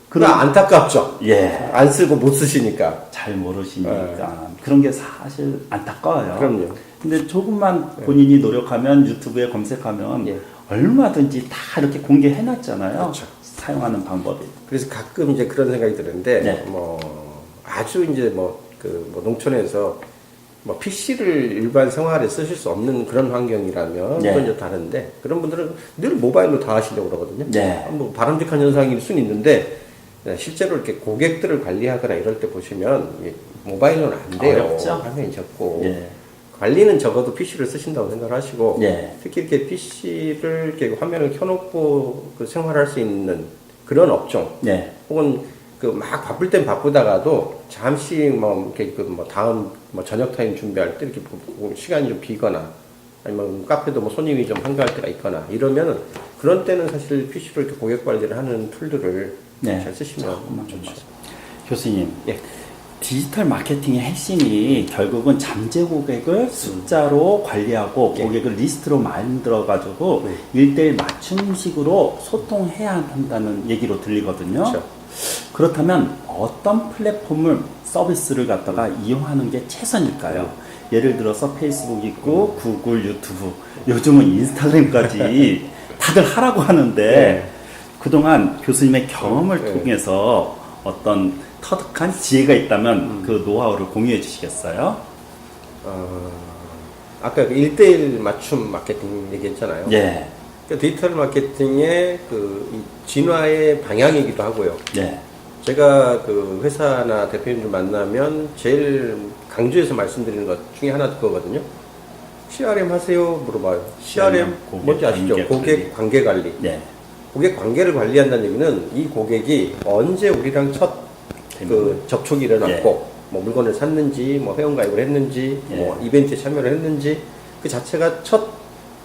그러나 안타깝죠. 예. 안 쓰고 못 쓰시니까. 잘 모르시니까 그런 게 사실 안타까워요. 그럼요. 근데 조금만 본인이 노력하면 유튜브에 검색하면 예. 얼마든지 다 이렇게 공개해놨잖아요. 그렇죠. 사용하는 방법이. 그래서 가끔 이제 그런 생각이 드는데, 네. 아주 이제 농촌에서 PC를 일반 생활에 쓰실 수 없는 그런 환경이라면 네. 그건 이제 다른데, 그런 분들은 늘 모바일로 다 하시려고 그러거든요. 네. 바람직한 현상일 수는 있는데, 실제로 이렇게 고객들을 관리하거나 이럴 때 보시면, 모바일로는 안 돼요. 어렵죠. 화면이 적고. 예. 관리는 적어도 PC를 쓰신다고 생각하시고, 예. 특히 이렇게 PC를 이렇게 화면을 켜놓고 생활할 수 있는 그런 업종, 네. 혹은 막 바쁠 땐 바쁘다가도 잠시 다음 저녁 타임 준비할 때 이렇게 시간이 좀 비거나 아니면 카페도 손님이 좀 한가할 때가 있거나 이러면은 그런 때는 사실 PC로 이렇게 고객 관리를 하는 툴들을 네. 잘 쓰시면 좋죠. 교수님, 예. 디지털 마케팅의 핵심이 결국은 잠재 고객을 숫자로 관리하고 예. 고객을 리스트로 만들어가지고 1대1 맞춤식으로 소통해야 한다는 얘기로 들리거든요. 그렇죠. 그렇다면 어떤 플랫폼을 서비스를 갖다가 이용하는 게 최선일까요? 예를 들어서 페이스북 있고 구글, 유튜브, 요즘은 인스타그램까지 다들 하라고 하는데 네. 그동안 교수님의 경험을 네. 통해서 어떤 터득한 지혜가 있다면 그 노하우를 공유해 주시겠어요? 아까 1대1 맞춤 마케팅 얘기했잖아요. 예. 디지털 마케팅의 이 진화의 방향이기도 하고요. 예. 제가 회사나 대표님들 만나면 제일 강조해서 말씀드리는 것 중에 하나 그거거든요. CRM 하세요? 물어봐요. CRM 뭔지 아시죠? 고객 관계 관리. 예. 고객 관계를 관리한다는 얘기는 이 고객이 언제 우리랑 첫 접촉이 일어났고, 물건을 샀는지, 회원가입을 했는지, 예. 이벤트에 참여를 했는지, 그 자체가 첫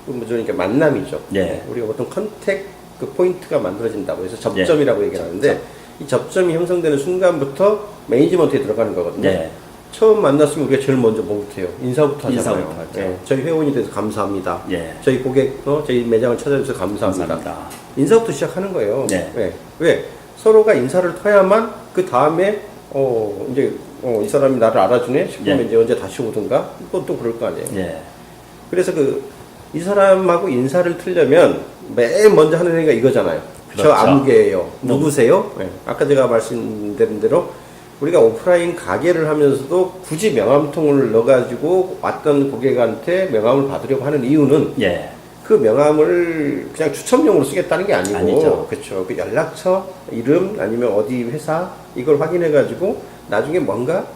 그러니까 만남이죠. 예. 우리가 보통 컨택 그 포인트가 만들어진다고 해서 접점이라고 얘기를 하는데 이 접점이 형성되는 순간부터 매니지먼트에 들어가는 거거든요. 예. 처음 만났으면 우리가 제일 먼저 뭐부터 해요? 인사부터 하잖아요. 인사부터 하죠. 예. 저희 회원이 돼서 감사합니다. 예. 저희 고객, 저희 매장을 찾아주셔서 감사합니다. 인사부터 시작하는 거예요. 네. 왜? 서로가 인사를 터야만 그 다음에 이 사람이 나를 알아주네 싶으면 예. 이제 언제 다시 오든가 또 그럴 거 아니에요. 예. 그래서 이 사람하고 인사를 틀려면 맨 먼저 하는 얘기가 이거잖아요. 그렇죠. 저 아무개예요. 누구세요? 네. 아까 제가 말씀드린 대로 우리가 오프라인 가게를 하면서도 굳이 명함통을 넣어가지고 왔던 고객한테 명함을 받으려고 하는 이유는 예. 그 명함을 그냥 추첨용으로 쓰겠다는 게 아니고, 아니죠. 그렇죠. 그 연락처, 이름, 아니면 어디 회사 이걸 확인해가지고 나중에 뭔가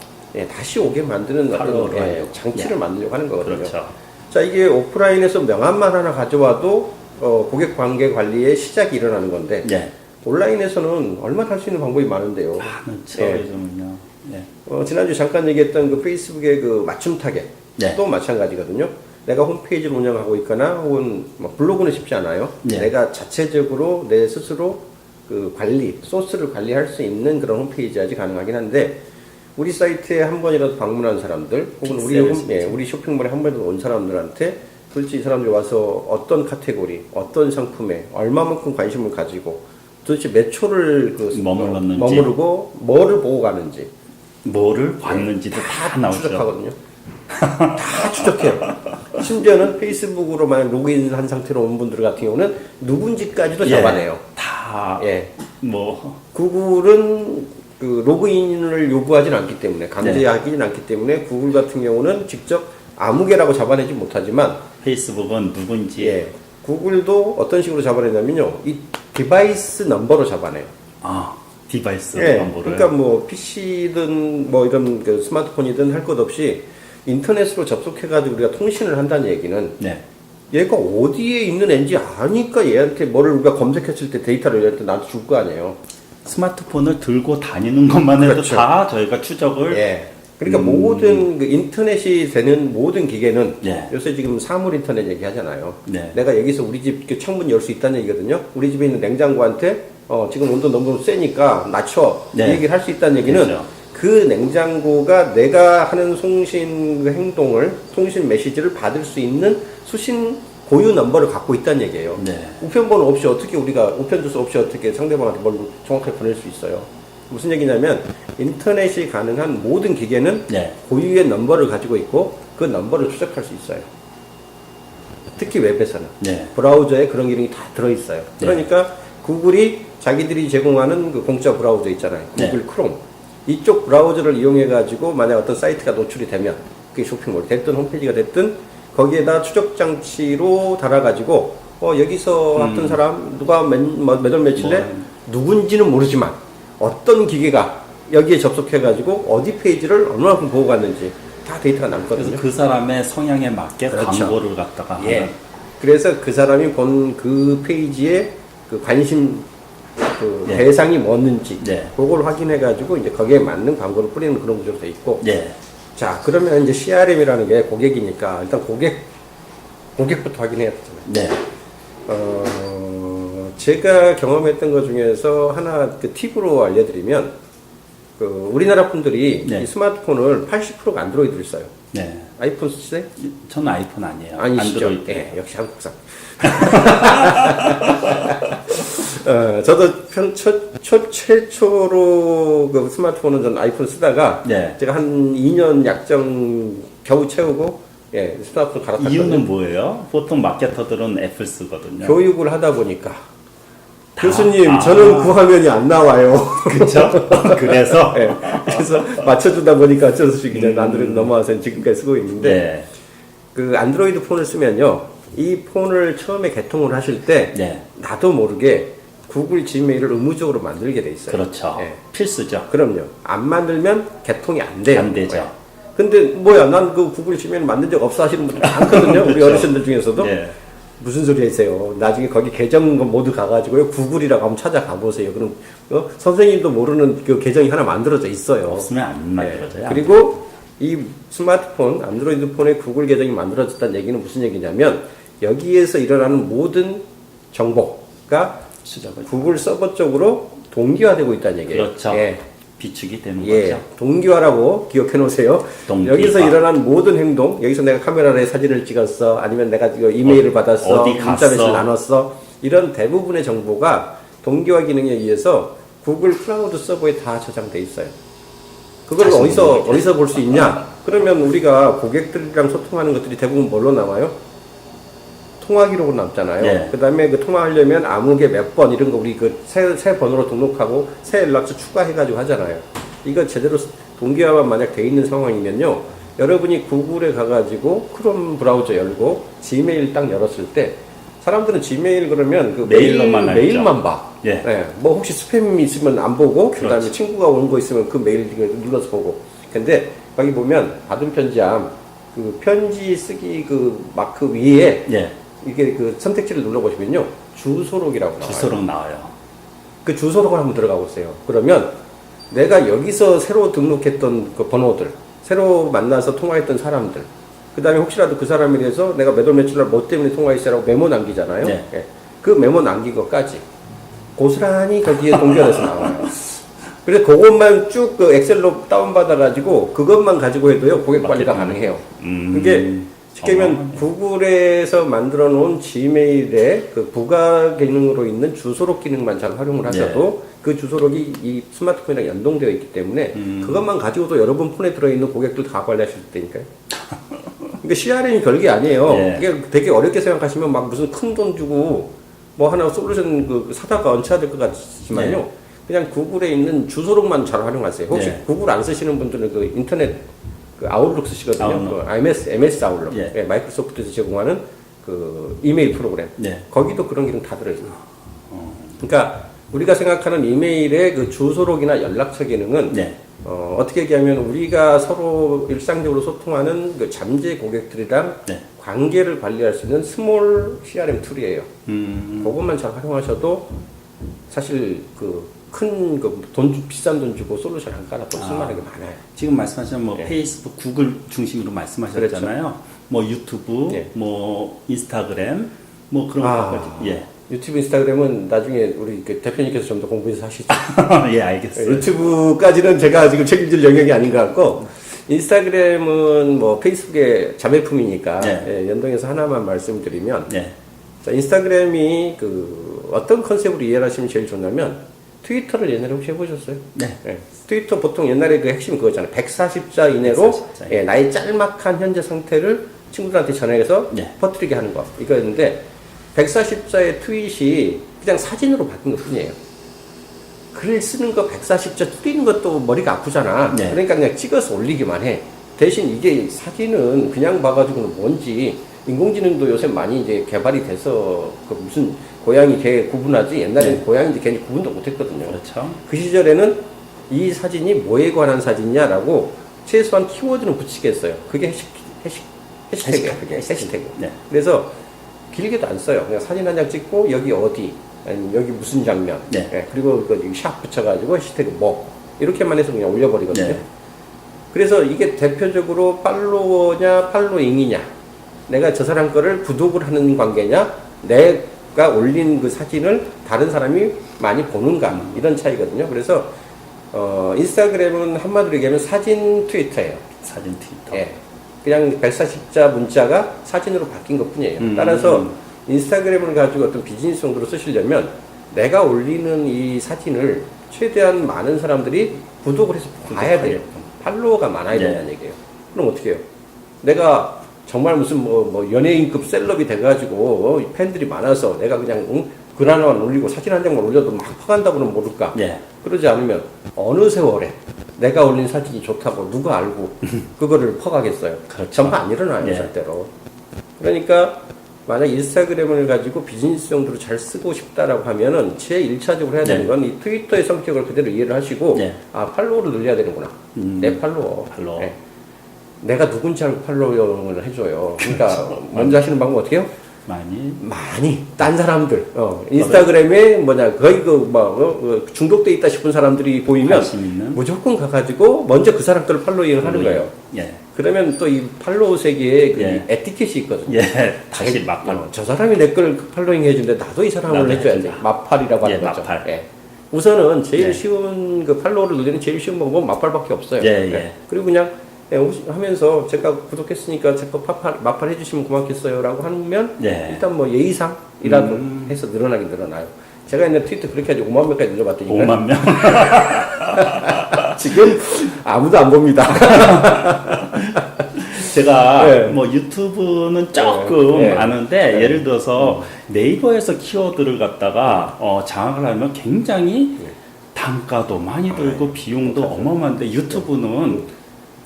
다시 오게 만드는 어떤 장치를 만들려고 하는 거거든요. 그렇죠. 자, 이게 오프라인에서 명함만 하나 가져와도 고객 관계 관리의 시작이 일어나는 건데 예. 온라인에서는 얼마나 할 수 있는 방법이 많은데요. 많죠. 예. 요즘은요. 예. 지난주 잠깐 얘기했던 그 페이스북의 그 맞춤 타겟 네. 또 마찬가지거든요. 내가 홈페이지를 운영하고 있거나 혹은 블로그는 쉽지 않아요. 네. 내가 자체적으로 내 스스로 그 관리, 소스를 관리할 수 있는 그런 홈페이지야지 가능하긴 한데 우리 사이트에 한 번이라도 방문한 사람들 혹은 우리 쇼핑몰에 한 번이라도 온 사람들한테 도대체 이 사람들이 와서 어떤 카테고리, 어떤 상품에 얼마만큼 관심을 가지고 도대체 몇 초를 머무르고 뭐를 보고 가는지 뭐를 봤는지도 다 나오죠. 추적하거든요. 다 추적해요. 심지어는 페이스북으로 만약 로그인한 상태로 온 분들 같은 경우는 누군지까지도 잡아내요. 다. 구글은 그 로그인을 요구하지는 않기 때문에 강제하기는 않기 때문에 구글 같은 경우는 직접 아무개라고 잡아내지 못하지만 페이스북은 누군지. 구글도 어떤 식으로 잡아내냐면요. 이 디바이스 넘버로 잡아내요. 디바이스 넘버를. 그러니까 PC든 이런 그 스마트폰이든 할 것 없이 인터넷으로 접속해가지고 우리가 통신을 한다는 얘기는 얘가 어디에 있는 애인지 아니까 얘한테 뭐를 우리가 검색했을 때 데이터를 얘한테 나한테 줄 거 아니에요. 스마트폰을 들고 다니는 것만 해도 그렇죠. 다 저희가 추적을. 그러니까 모든 그 인터넷이 되는 모든 기계는 요새 지금 사물 인터넷 얘기하잖아요. 내가 여기서 우리 집 창문 열 수 있다는 얘기거든요. 우리 집에 있는 냉장고한테 지금 온도 너무 세니까 낮춰 이 얘기를 할 수 있다는 얘기는 그렇죠. 그 냉장고가 내가 하는 송신 행동을 통신 메시지를 받을 수 있는 수신 고유 넘버를 갖고 있다는 얘기예요. 우편번호 없이 어떻게 우리가 우편 주소 없이 어떻게 상대방한테 뭘 정확하게 보낼 수 있어요. 무슨 얘기냐면 인터넷이 가능한 모든 기계는 고유의 넘버를 가지고 있고 그 넘버를 추적할 수 있어요. 특히 웹에서는 브라우저에 그런 기능이 다 들어있어요. 그러니까 구글이 자기들이 제공하는 그 공짜 브라우저 있잖아요. 구글 크롬. 이쪽 브라우저를 이용해 가지고 만약 어떤 사이트가 노출이 되면 그게 쇼핑몰이 됐든 홈페이지가 됐든 거기에다 추적 장치로 달아 가지고 여기서 왔던 사람 누가 몇 월 며칠에 누군지는 모르지만 어떤 기계가 여기에 접속해 가지고 어디 페이지를 얼마만큼 보고 갔는지 다 데이터가 남거든요. 그래서 그 사람의 성향에 맞게 광고를 갖다가 하는. 그래서 그 사람이 본 그 페이지에 그 관심 대상이 뭐였는지 그걸 확인해 가지고 이제 거기에 맞는 광고를 뿌리는 그런 구조로 돼 있고. 자, 그러면 이제 CRM이라는 게 고객이니까 일단 고객부터 확인해야 되잖아요. 제가 경험했던 것 중에서 하나 그 팁으로 알려드리면 그 우리나라 분들이 이 스마트폰을 80%가 안드로이드를 써요. 아이폰 쓰세요? 저는 아이폰 아니에요. 아니시죠? 안드로이드. 역시 한국산. 저도 최초로 그 스마트폰은 전 아이폰 쓰다가 제가 한 2년 약정 겨우 채우고 스마트폰 갈아탔거든요. 이유는 뭐예요? 보통 마케터들은 애플 쓰거든요. 교육을 하다 보니까 교수님 저는 그 화면이 안 나와요. 그렇죠? 그래서 그래서 맞춰주다 보니까 어쩔 수 없이 그냥 안드로이드 넘어와서 지금까지 쓰고 있는데 그 안드로이드 폰을 쓰면요. 이 폰을 처음에 개통을 하실 때 나도 모르게 구글 지메일을 의무적으로 만들게 돼 있어요. 그렇죠. 필수죠. 그럼요. 안 만들면 개통이 안 돼요. 안 되죠. 근데 난 그 구글 지메일 만든 적 없어 하시는 분들 많거든요. 우리 어르신들 중에서도. 무슨 소리 하세요? 나중에 거기 계정 모두 가가지고요. 구글이라고 한번 찾아가 보세요. 그럼 선생님도 모르는 그 계정이 하나 만들어져 있어요. 없으면 안 만들어져요. 그리고 이 스마트폰, 안드로이드 폰에 구글 계정이 만들어졌다는 얘기는 무슨 얘기냐면 여기에서 일어나는 모든 정보가 수작을 구글 서버 쪽으로 동기화되고 있다는 얘기예요. 그렇죠. 예. 비축이 되는 예, 거죠. 동기화라고 기억해 놓으세요. 동기화. 여기서 일어난 모든 행동, 여기서 내가 카메라에 사진을 찍었어, 아니면 내가 이거 이메일을 받았어, 어디 문자 갔어. 메시지 나눴어, 이런 대부분의 정보가 동기화 기능에 의해서 구글 클라우드 서버에 다 저장돼 있어요. 그걸 자신이 어디서 볼 수 있냐? 그러면 우리가 고객들이랑 소통하는 것들이 대부분 뭘로 나와요? 통화 기록으로 남잖아요. 네. 그 다음에 그 통화하려면 아무개 몇 번 이런 거 우리 그 새 번호로 등록하고 새 연락처 추가해가지고 하잖아요. 이거 제대로 동기화만 만약 돼 있는 상황이면요. 여러분이 구글에 가가지고 크롬 브라우저 열고 지메일 딱 열었을 때 사람들은 지메일 그러면 그 메일로만 알죠. 메일만 봐. 예. 뭐 혹시 스팸이 있으면 안 보고 그렇지. 그다음에 친구가 온 거 있으면 그 메일 눌러서 보고. 근데 거기 보면 받은 편지함 그 편지 쓰기 그 마크 위에 예. 이게 그 선택지를 눌러보시면요. 주소록이라고 나와요. 주소록 나와요. 그 주소록을 한번 들어가 보세요. 그러면 내가 여기서 새로 등록했던 그 번호들, 새로 만나서 통화했던 사람들, 그 다음에 혹시라도 그 사람에 대해서 내가 몇 월 며칠 날 뭐 때문에 통화했어라고 메모 남기잖아요. 네. 예. 그 메모 남긴 것까지 고스란히 거기에 동결해서 나와요. 그래서 그것만 쭉 그 엑셀로 다운받아가지고 그것만 가지고 해도요, 고객 관리가 가능해요. 그게 쉽게 얘기하면 구글에서 만들어 놓은 지메일의 그 부가 기능으로 있는 주소록 기능만 잘 활용을 하셔도 그 주소록이 이 스마트폰이랑 연동되어 있기 때문에 그것만 가지고도 여러분 폰에 들어있는 고객들 다 관리하실 테니까요. 그러니까 CRM이 별게 아니에요. 예. 이게 되게 어렵게 생각하시면 막 무슨 큰 돈 주고 뭐 하나 솔루션 그 사다가 얹혀야 될 것 같지만요. 예. 그냥 구글에 있는 주소록만 잘 활용하세요. 혹시 예. 구글 안 쓰시는 분들은 그 인터넷 그 아웃룩 쓰시거든요. 아웃룩. 그 MS 아웃룩. 예. 예, 마이크로소프트에서 제공하는 그 이메일 프로그램. 예. 거기도 그런 기능 다 들어있어요. 그러니까 우리가 생각하는 이메일의 그 주소록이나 연락처 기능은 네. 어떻게 얘기하면 우리가 서로 일상적으로 소통하는 그 잠재 고객들이랑 네. 관계를 관리할 수 있는 스몰 CRM 툴이에요. 그것만 잘 활용하셔도 사실 그 큰 그 비싼 돈 주고 솔루션 안 깔아도 쓸만한 게 많아요. 지금 말씀하신 뭐 예. 페이스북, 구글 중심으로 말씀하셨잖아요. 뭐 유튜브, 예. 뭐 인스타그램, 뭐 그런 아. 것까지. 예. 유튜브, 인스타그램은 나중에 우리 그 대표님께서 좀 더 공부해서 하시죠. 예, 알겠어요. 유튜브까지는 제가 지금 책임질 영역이 아닌 것 같고, 인스타그램은 뭐 페이스북의 자매품이니까 예, 연동해서 하나만 말씀드리면, 예. 자, 인스타그램이 그 어떤 컨셉으로 이해를 하시면 제일 좋냐면, 트위터를 옛날에 혹시 해보셨어요? 네. 예. 트위터 보통 옛날에 그 핵심 그거잖아요. 140자 이내로 140자 예, 나의 짤막한 현재 상태를 친구들한테 전해서 네. 퍼뜨리게 하는 거. 이거였는데 140자의 트윗이 그냥 사진으로 바뀐 것 뿐이에요. 글 쓰는 거 140자 줄이는 것도 머리가 아프잖아. 네. 그러니까 그냥 찍어서 올리기만 해. 대신 이게 사진은 그냥 봐가지고는 뭔지 인공지능도 요새 많이 이제 개발이 돼서 그 무슨 고양이 개 구분하지 옛날에는 네. 고양인지 개인지 구분도 못했거든요. 그렇죠. 그 시절에는 이 사진이 뭐에 관한 사진이냐라고 최소한 키워드는 붙이겠어요. 그게 해시태그예요. 그게 해시태그. 네. 그래서 길게도 안 써요. 그냥 사진 한 장 찍고 여기 어디, 아니면 여기 무슨 장면, 네. 예, 그리고 샵 붙여가지고 해시태그 뭐 이렇게만 해서 그냥 올려버리거든요. 네. 그래서 이게 대표적으로 팔로워냐 팔로잉이냐, 내가 저 사람 거를 구독을 하는 관계냐, 내가 올린 그 사진을 다른 사람이 많이 보는가, 이런 차이거든요. 그래서 인스타그램은 한마디로 얘기하면 사진 트위터예요. 사진 트위터. 예. 그냥 140자 문자가 사진으로 바뀐 것 뿐이에요. 따라서 인스타그램을 가지고 어떤 비즈니스 용도로 쓰시려면 내가 올리는 이 사진을 최대한 많은 사람들이 구독을 해서 봐야 돼요. 팔로워가 많아야 네. 된다는 얘기예요. 그럼 어떻게 해요? 내가 정말 무슨 뭐 연예인급 셀럽이 돼가지고 팬들이 많아서 내가 그냥 글 하나만 올리고 사진 한 장만 올려도 막 퍼간다고는 모를까? 예. 그러지 않으면 어느 세월에 내가 올린 사진이 좋다고 누가 알고 그거를 퍼가겠어요? 그렇죠. 전부 안 일어나요, 예. 절대로. 그러니까 만약 인스타그램을 가지고 비즈니스 용도로 잘 쓰고 싶다라고 하면은 제일 1차적으로 해야 되는 네. 건 이 트위터의 성격을 그대로 이해를 하시고 네. 아, 팔로우를 늘려야 되는구나. 내 팔로워. 팔로워. 예. 내가 누군지 알고 팔로우를 해줘요. 그러니까 먼저 하시는 방법 어떻게 해요? 많이 딴 사람들 인스타그램에 거의 중독돼 있다 싶은 사람들이 보이면 관심 있는? 무조건 가가지고 먼저 그 사람들을 팔로잉을 하는 거예요. 예. 그러면 또 이 팔로우 세계에 그 예. 에티켓이 있거든요. 예. 다시 마팔. 저 사람이 내 걸 팔로잉 해주는데 나도 이 사람을 나도 해줘야 돼. 해준다. 마팔이라고 하는 예, 거죠. 마팔. 예. 우선은 제일 예. 쉬운 그 팔로우를 늘리는 제일 쉬운 방법은 마팔밖에 없어요. 예, 예. 그리고 그냥 하면서 제가 구독했으니까 제 거 마팔 해주시면 고맙겠어요라고 하면 예. 일단 뭐 예의상이라도 해서 늘어나긴 늘어나요. 제가 옛날 트위터 그렇게 하지 5만 명까지 늘려봤더니 5만 명? 지금 아무도 안 봅니다. 제가 네. 뭐 유튜브는 조금 네. 아는데 네. 예를 들어서 네이버에서 키워드를 갖다가 장악을 하면 굉장히 단가도 많이 들고 비용도 어마어마한데 유튜브는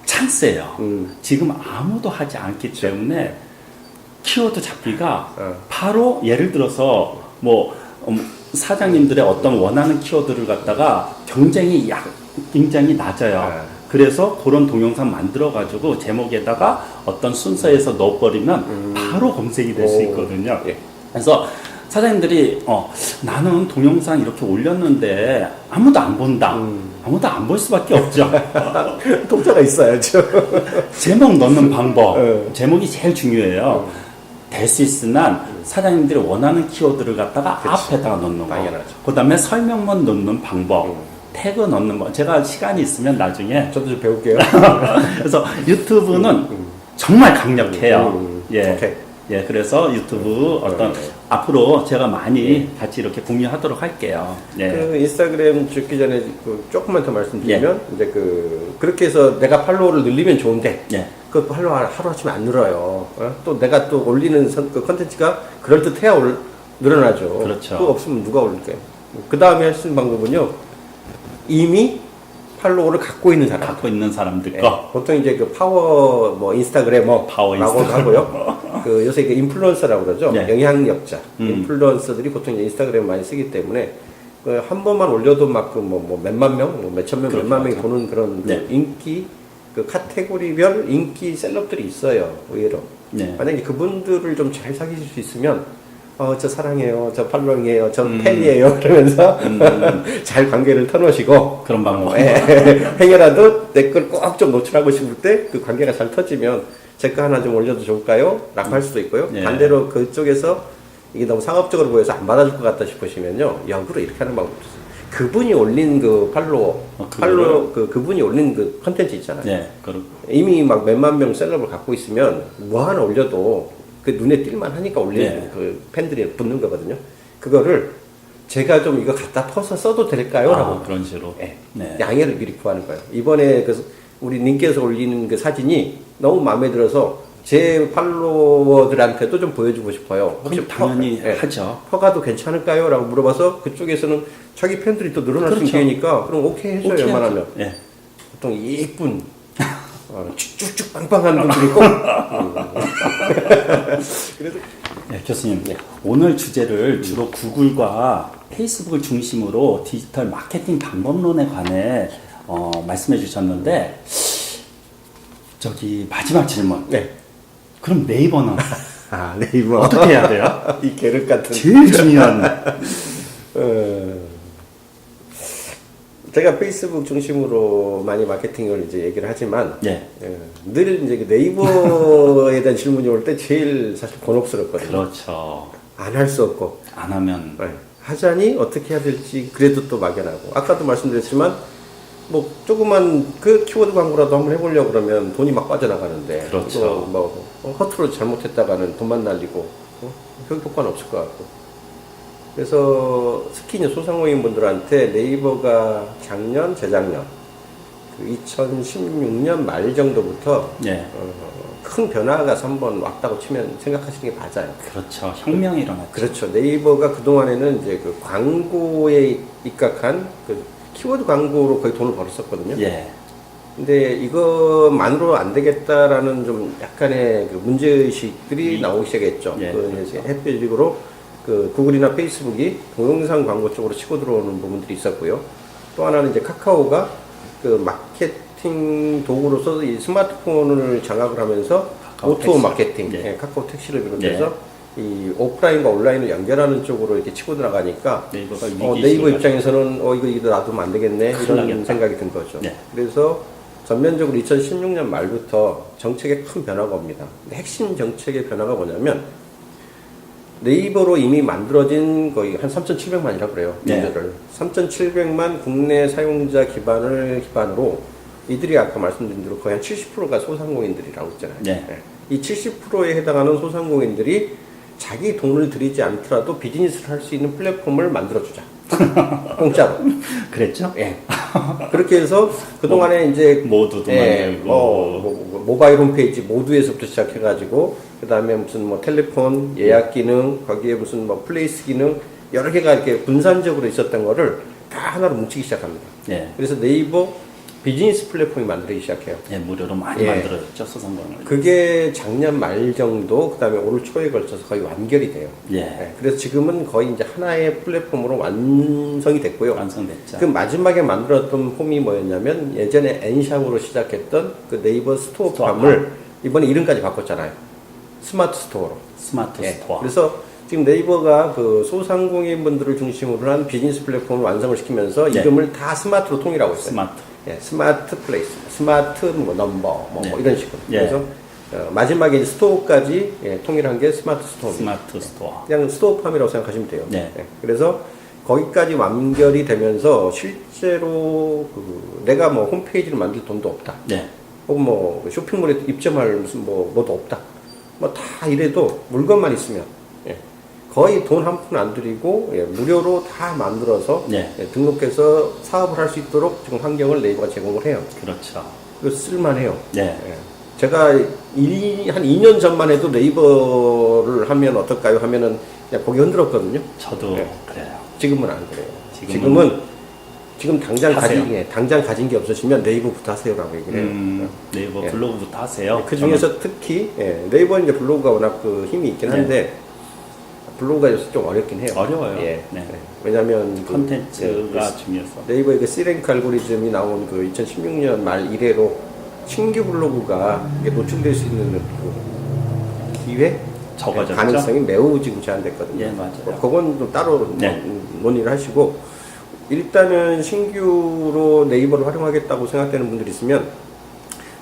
찬스예요. 지금 아무도 하지 않기 때문에 키워드 잡기가 바로 예를 들어서 뭐 사장님들의 어떤 원하는 키워드를 갖다가 경쟁이 굉장히 낮아요. 그래서 그런 동영상 만들어가지고 제목에다가 어떤 순서에서 넣어버리면 바로 검색이 될 수 있거든요. 예. 그래서 사장님들이 나는 동영상 이렇게 올렸는데 아무도 안 본다. 아무도 안 볼 수밖에 없죠. 독자가 있어야죠. 제목 넣는 방법. 네. 제목이 제일 중요해요. 될 수 있으나 사장님들이 원하는 키워드를 갖다가 앞에다가 넣는 거. 당연하죠. 그 다음에 설명문 넣는 방법. 태그 넣는 거. 제가 시간이 있으면 나중에. 저도 좀 배울게요. 그래서 유튜브는 정말 강력해요. 예. 오케이. 예, 그래서 유튜브 어떤 앞으로 제가 많이 같이 이렇게 공유하도록 할게요. 예. 그 인스타그램 죽기 전에 조금만 더 말씀드리면 이제 그렇게 해서 내가 팔로우를 늘리면 좋은데 예. 그 팔로우 하루아침에 안 늘어요. 또 내가 또 올리는 그 컨텐츠가 그럴듯해야 늘어나죠. 그렇죠. 그거 없으면 누가 올릴까요? 그 다음에 할 수 있는 방법은요. 이미 팔로우를 갖고 있는 사람. 갖고 있는 사람들 예, 거. 보통 이제 그 파워 인스타그래머라고 파워 인스타그래머. 하고요. 그 요새 그 인플루언서라고 그러죠. 네. 영향력자. 인플루언서들이 보통 이제 인스타그램 많이 쓰기 때문에 그 한 번만 올려도 막 그 뭐 몇만 명, 뭐 몇천 명, 몇만 명이 보는 그런 네. 그 인기 그 카테고리별 인기 셀럽들이 있어요. 의외로. 네. 만약에 그분들을 좀 잘 사귀실 수 있으면 저 사랑해요, 저 팔로잉해요, 저 팬이에요 그러면서 잘 관계를 터놓으시고 그런 방법. 행여라도 내 걸 꼭 좀 노출하고 싶을 때 그 관계가 잘 터지면 제 거 하나 좀 올려도 좋을까요? 라고 할 수도 있고요. 예. 반대로 그쪽에서 이게 너무 상업적으로 보여서 안 받아줄 것 같다 싶으시면요. 역으로 이렇게 하는 방법도 있어요. 그분이 올린 그 그분이 올린 그 컨텐츠 있잖아요. 네, 그럼. 이미 막 몇만 명 셀럽을 갖고 있으면 뭐 하나 올려도 그 눈에 띌만 하니까 올리는 네. 그 팬들이 붙는 거거든요. 그거를 제가 좀 이거 갖다 퍼서 써도 될까요? 라고 그런 식으로. 네. 네. 양해를 미리 구하는 거예요. 이번에 우리 님께서 올리는 그 사진이 너무 마음에 들어서 제 팔로워들한테도 좀 보여주고 싶어요. 혹시 당연히 네. 하죠. 허가도 괜찮을까요? 라고 물어봐서 그쪽에서는 자기 팬들이 또 늘어날 수 그렇죠. 있는 기회니까 그럼 오케이 해줘요. 오케이 웬만하면. 예. 보통 예쁜 쭉쭉쭉 빵빵한 분들이 꼭 그래서 네, 교수님. 오늘 주제를 주로 구글과 페이스북을 중심으로 디지털 마케팅 방법론에 관해 말씀해 주셨는데 저기 마지막 질문. 네. 그럼 네이버는 네이버 어떻게 해야 돼요? 이 계륵 같은 제일 중요한. 제가 페이스북 중심으로 많이 마케팅을 이제 얘기를 하지만 예. 늘 이제 그 네이버에 대한 질문이 올 때 제일 사실 곤혹스럽거든요. 그렇죠. 안 할 수 없고 안 하면 하자니 어떻게 해야 될지 그래도 또 막연하고 아까도 말씀드렸지만 뭐 조그만 그 키워드 광고라도 한번 해보려고 그러면 돈이 막 빠져나가는데 그렇죠. 뭐 허투루 잘못했다가는 돈만 날리고 효과는 없을 것 같고 그래서 특히 이제 소상공인 분들한테 네이버가 작년 재작년 그 2016년 말 정도부터 예. 큰 변화가 한번 왔다고 치면 생각하시는 게 맞아요. 그렇죠. 혁명이 일어났죠. 그렇죠. 네이버가 그동안에는 이제 그 광고에 입각한 그 키워드 광고로 거의 돈을 벌었었거든요. 예. 근데 이것만으로 안 되겠다라는 좀 약간의 그 문제의식들이 나오기 시작했죠. 예. 그 이제 햇빛으로 그 구글이나 페이스북이 동영상 광고 쪽으로 치고 들어오는 부분들이 있었고요. 또 하나는 이제 카카오가 그 마케팅 도구로서 이 스마트폰을 장악을 하면서 카카오 오토 택시. 마케팅, 예. 카카오 택시를 비롯해서 이 오프라인과 온라인을 연결하는 쪽으로 이렇게 치고 들어가니까 네이버가 네이버 입장에서는 이거 놔두면 안 되겠네 큰일 이런 나겠다. 생각이 든 거죠. 네. 그래서 전면적으로 2016년 말부터 정책에 큰 변화가 옵니다. 핵심 정책의 변화가 뭐냐면 네이버로 이미 만들어진 거의 한 3,700만이라고 그래요. 네. 유저를. 3,700만 국내 사용자 기반으로 이들이 아까 말씀드린 대로 거의 한 70%가 소상공인들이라고 했잖아요. 네. 이 70%에 해당하는 소상공인들이 자기 돈을 들이지 않더라도 비즈니스를 할 수 있는 플랫폼을 만들어주자. 공짜로. 그랬죠? 예. 그렇게 해서 그동안에 이제 모두도 만들고 모바일 홈페이지 모두에서부터 시작해가지고 그 다음에 무슨 뭐 텔레폰 예약 기능 거기에 무슨 뭐 플레이스 기능 여러 개가 이렇게 분산적으로 있었던 거를 다 하나로 뭉치기 시작합니다. 예. 그래서 네이버 비즈니스 플랫폼이 만들기 시작해요. 예, 무료로 많이 예. 만들어졌죠, 소상공인을. 그게 작년 말 정도, 그 다음에 올 초에 걸쳐서 거의 완결이 돼요. 예. 그래서 지금은 거의 이제 하나의 플랫폼으로 완성이 됐고요. 완성됐죠. 그 마지막에 만들었던 폼이 뭐였냐면 예전에 엔샵으로 시작했던 그 네이버 스토어팜을 이번에 이름까지 바꿨잖아요. 스마트 스토어로. 스마트 예. 스토어. 그래서 지금 네이버가 그 소상공인 분들을 중심으로 한 비즈니스 플랫폼을 완성을 시키면서 네. 이름을 다 스마트로 통일하고 있어요. 스마트. 예, 스마트 플레이스, 스마트 뭐 넘버, 뭐 네. 이런 식으로. 예. 그래서 마지막에 이제 스토어까지 통일한 게 스마트 스토어입니다. 스마트 스토어. 그냥 스토어팜이라고 생각하시면 돼요. 네. 예, 그래서 거기까지 완결이 되면서 실제로 내가 뭐 홈페이지를 만들 돈도 없다. 네. 혹은 뭐 쇼핑몰에 입점할 무슨 뭐도 없다. 뭐 다 이래도 물건만 있으면 거의 돈 한 푼 안 들이고 무료로 다 만들어서 네. 등록해서 사업을 할 수 있도록 지금 환경을 네이버가 제공을 해요. 그렇죠. 그래서 쓸만해요. 네. 제가 한 2년 전만 해도 네이버를 하면 어떨까요? 하면은 그냥 보기 흔들었거든요. 저도 네. 그래요. 지금은 안 그래요. 지금은 지금 당장 하세요. 당장 가진 게 없으시면 네이버부터 하세요라고 얘기를 해요. 네이버 예. 블로그부터 하세요. 그 중에서 특히 네이버는 이제 블로그가 워낙 그 힘이 있긴 한데 블로그가 좀 어렵긴 해요. 어려워요. 예. 네. 왜냐하면 컨텐츠가 중요해서. 네이버의 그 C랭크 알고리즘이 나온 그 2016년 말 이래로 신규 블로그가 이게 노출될 수 있는 그 기회, 적어졌죠? 가능성이 매우 지금 제한됐거든요. 예, 맞아요. 그건 좀 따로 네. 논의를 하시고 일단은 신규로 네이버를 활용하겠다고 생각되는 분들이 있으면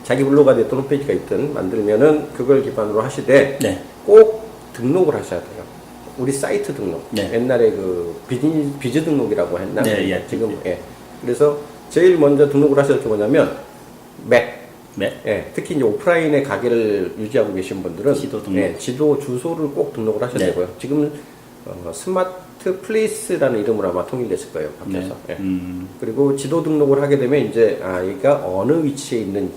자기 블로그가 됐든 홈페이지가 있든 만들면은 그걸 기반으로 하시되 네. 꼭 등록을 하셔야 돼요. 우리 사이트 등록. 네. 옛날에 그 비즈 등록이라고 했나? 네, 예. 지금 그래서 제일 먼저 등록을 하셔야 될 게 뭐냐면 맥. 네. 특히 이제 오프라인의 가게를 유지하고 계신 분들은 지도 등록. 지도 주소를 꼭 등록을 하셔야 네. 되고요. 지금 스마트 플레이스라는 이름으로 아마 통일됐을 거예요. 바뀌어서. 네. 그리고 지도 등록을 하게 되면 이제 여기가 어느 위치에 있는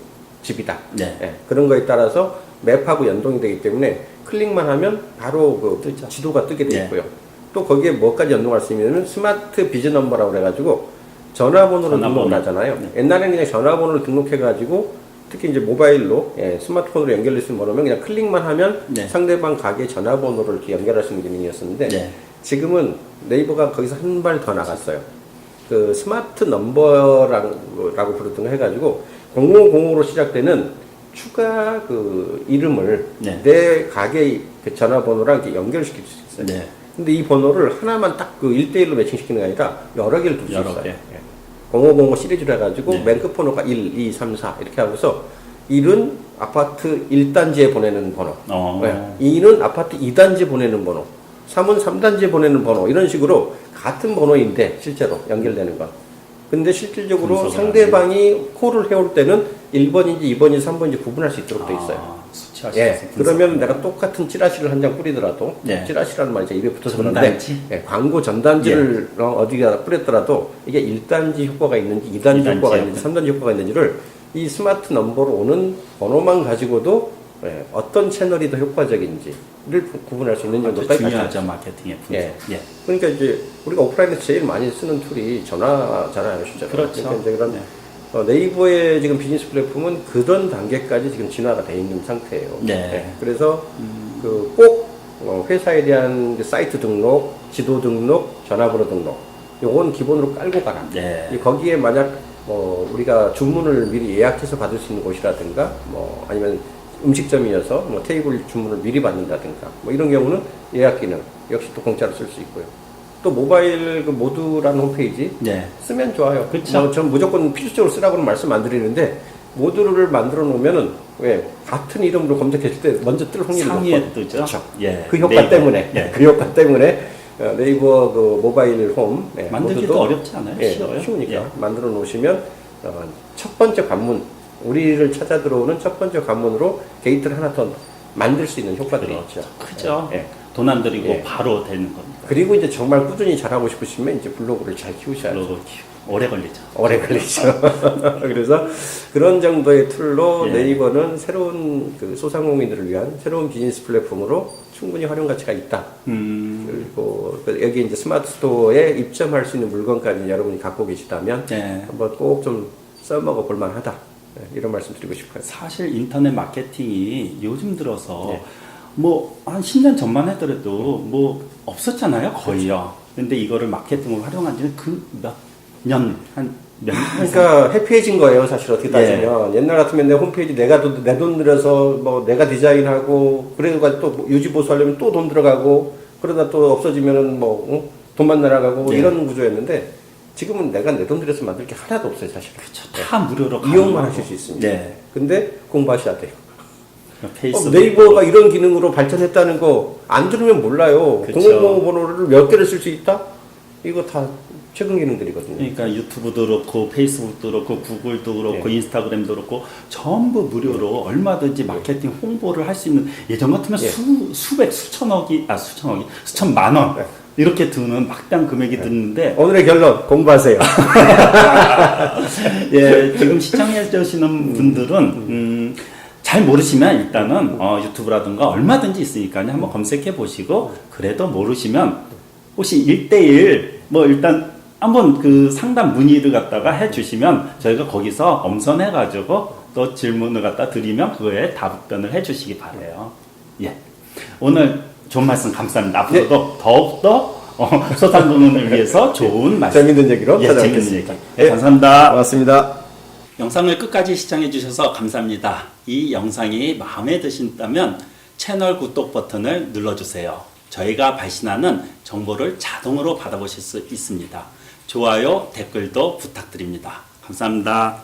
집이다. 네. 그런 거에 따라서 맵하고 연동이 되기 때문에 클릭만 하면 바로 그 뜨죠. 지도가 뜨게 돼 네. 있고요. 또 거기에 뭐까지 연동할 수 있냐면 스마트 비즈 넘버라고 그래가지고 전화번호를 등록을 하잖아요. 네. 옛날에는 그냥 전화번호를 등록해가지고 특히 이제 모바일로 스마트폰으로 연결될 수 있는 번호면 그냥 클릭만 하면 네. 상대방 가게 전화번호를 이렇게 연결할 수 있는 기능이었었는데 네. 지금은 네이버가 거기서 한 발 더 나갔어요. 그 스마트 넘버라고 부르던 거 해가지고 0005로 시작되는 추가 그 이름을 네. 내 가게 그 전화번호랑 이렇게 연결시킬 수 있어요. 네. 근데 이 번호를 하나만 딱 그 1대1로 매칭시키는 게 아니라 여러 개를 둘 수 여러 있어요. 개. 0505 시리즈로 해가지고 네. 맨 끝번호가 1, 2, 3, 4 이렇게 하고서 1은 아파트 1단지에 보내는 번호, 2는 아파트 2단지 보내는 번호, 3은 3단지에 보내는 번호 이런 식으로 같은 번호인데 실제로 연결되는 건. 근데 실질적으로 분석을 상대방이 콜을 해올 때는 1번인지 2번인지 3번인지 구분할 수 있도록 돼 있어요. 수치할 수 있어요. 그러면 내가 똑같은 찌라시를 한 장 뿌리더라도 네. 찌라시라는 말이 제 입에 붙어서 전단지? 그런데 광고 전단지를 어디다 뿌렸더라도 이게 1단지 효과가 있는지 2단지 효과가 있는지 3단지 효과가 있는지를 이 스마트 넘버로 오는 번호만 가지고도 어떤 채널이 더 효과적인지를 구분할 수 있는 정도까지 중요하죠, 마케팅의 분석. 예. 그러니까 이제 우리가 오프라인에서 제일 많이 쓰는 툴이 전화잖아요, 실제로. 그렇죠. 그러니까 이제 그런 네이버의 지금 비즈니스 플랫폼은 그런 단계까지 지금 진화가 돼 있는 상태예요. 네. 그래서 그 꼭 회사에 대한 사이트 등록, 지도 등록, 전화번호 등록, 요건 기본으로 깔고 가라. 네. 거기에 만약 우리가 주문을 미리 예약해서 받을 수 있는 곳이라든가, 아니면 음식점이어서 뭐 테이블 주문을 미리 받는다든가 뭐 이런 경우는 예약 기능 역시 또 공짜로 쓸 수 있고요. 또 모바일 그 모두라는 홈페이지 네. 쓰면 좋아요. 그쵸. 전 무조건 필수적으로 쓰라고는 말씀 안 드리는데 모두를 만들어 놓으면은 왜 같은 이름으로 검색했을 때 먼저 뜰 확률이 상위에 높거든요. 뜨죠. 그쵸. 예. 그 효과 네이버. 때문에 예. 그 효과 때문에 네이버 그 모바일 홈 만들기도 모두도 어렵지 않아요? 쉬워요. 쉬우니까 예. 만들어 놓으시면 첫 번째 관문 우리를 찾아 들어오는 첫 번째 관문으로 게이트를 하나 더 만들 수 있는 효과들이 있죠. 크죠. 예. 돈 안 들이고 예. 바로 되는 겁니다. 그리고 이제 정말 꾸준히 잘하고 싶으시면 이제 블로그를 잘 키우셔야죠. 블로그 오래 걸리죠. 오래 걸리죠. 그래서 그런 정도의 툴로 예. 네이버는 새로운 그 소상공인들을 위한 새로운 비즈니스 플랫폼으로 충분히 활용 가치가 있다. 그리고 여기 이제 스마트 스토어에 입점할 수 있는 물건까지 여러분이 갖고 계시다면 네. 한번 꼭 좀 써먹어 볼 만하다. 이런 말씀 드리고 싶어요. 사실 인터넷 마케팅이 요즘 들어서 네. 뭐 한 10년 전만 하더라도 뭐 없었잖아요, 거의요. 근데 이거를 마케팅으로 활용한 지는 그 몇 년, 한 몇 년. 그러니까 해피해진 거예요, 사실 어떻게 따지면. 옛날 같으면 내 홈페이지 내가 내 돈 들여서 뭐 내가 디자인하고 그래가 또 유지 보수하려면 또 돈 들어가고 그러다 또 없어지면은 뭐 돈만 날아가고 네. 이런 구조였는데 지금은 내가 내 돈 들여서 만들 게 하나도 없어요, 사실. 그렇죠. 다 무료로 이용만 가능하고. 하실 수 있습니다. 네. 근데 공부하셔야 돼요. 페이스북. 네이버가 이런 기능으로 발전했다는 거 안 들으면 몰라요. 그쵸. 010 번호를 몇 개를 쓸 수 있다? 이거 다 최근 기능들이거든요. 그러니까 유튜브도 그렇고 페이스북도 그렇고 구글도 그렇고 예. 인스타그램도 그렇고 전부 무료로 얼마든지 마케팅 홍보를 할 수 있는 예전 같으면 예. 수백 수천억이 수천만 원 네. 이렇게 드는 막대한 금액이 드는데 오늘의 결론 공부하세요. 예, 지금 시청해 주시는 분들은 잘 모르시면 일단은 유튜브라든가 얼마든지 있으니까요. 한번 검색해 보시고 그래도 모르시면 혹시 1대1 뭐 일단 한번 그 상담 문의를 갖다가 해 주시면 저희가 거기서 엄선해 가지고 또 질문을 갖다 드리면 그거에 답변을 해 주시기 바래요. 예. 오늘 좋은 말씀 감사합니다. 앞으로도 더욱더 소상공인을 위해서 좋은 말씀 재밌는 얘기로 재밌는 찾아뵙겠습니다. 얘기. 예, 감사합니다. 고맙습니다. 영상을 끝까지 시청해 주셔서 감사합니다. 이 영상이 마음에 드신다면 채널 구독 버튼을 눌러주세요. 저희가 발신하는 정보를 자동으로 받아보실 수 있습니다. 좋아요, 댓글도 부탁드립니다. 감사합니다.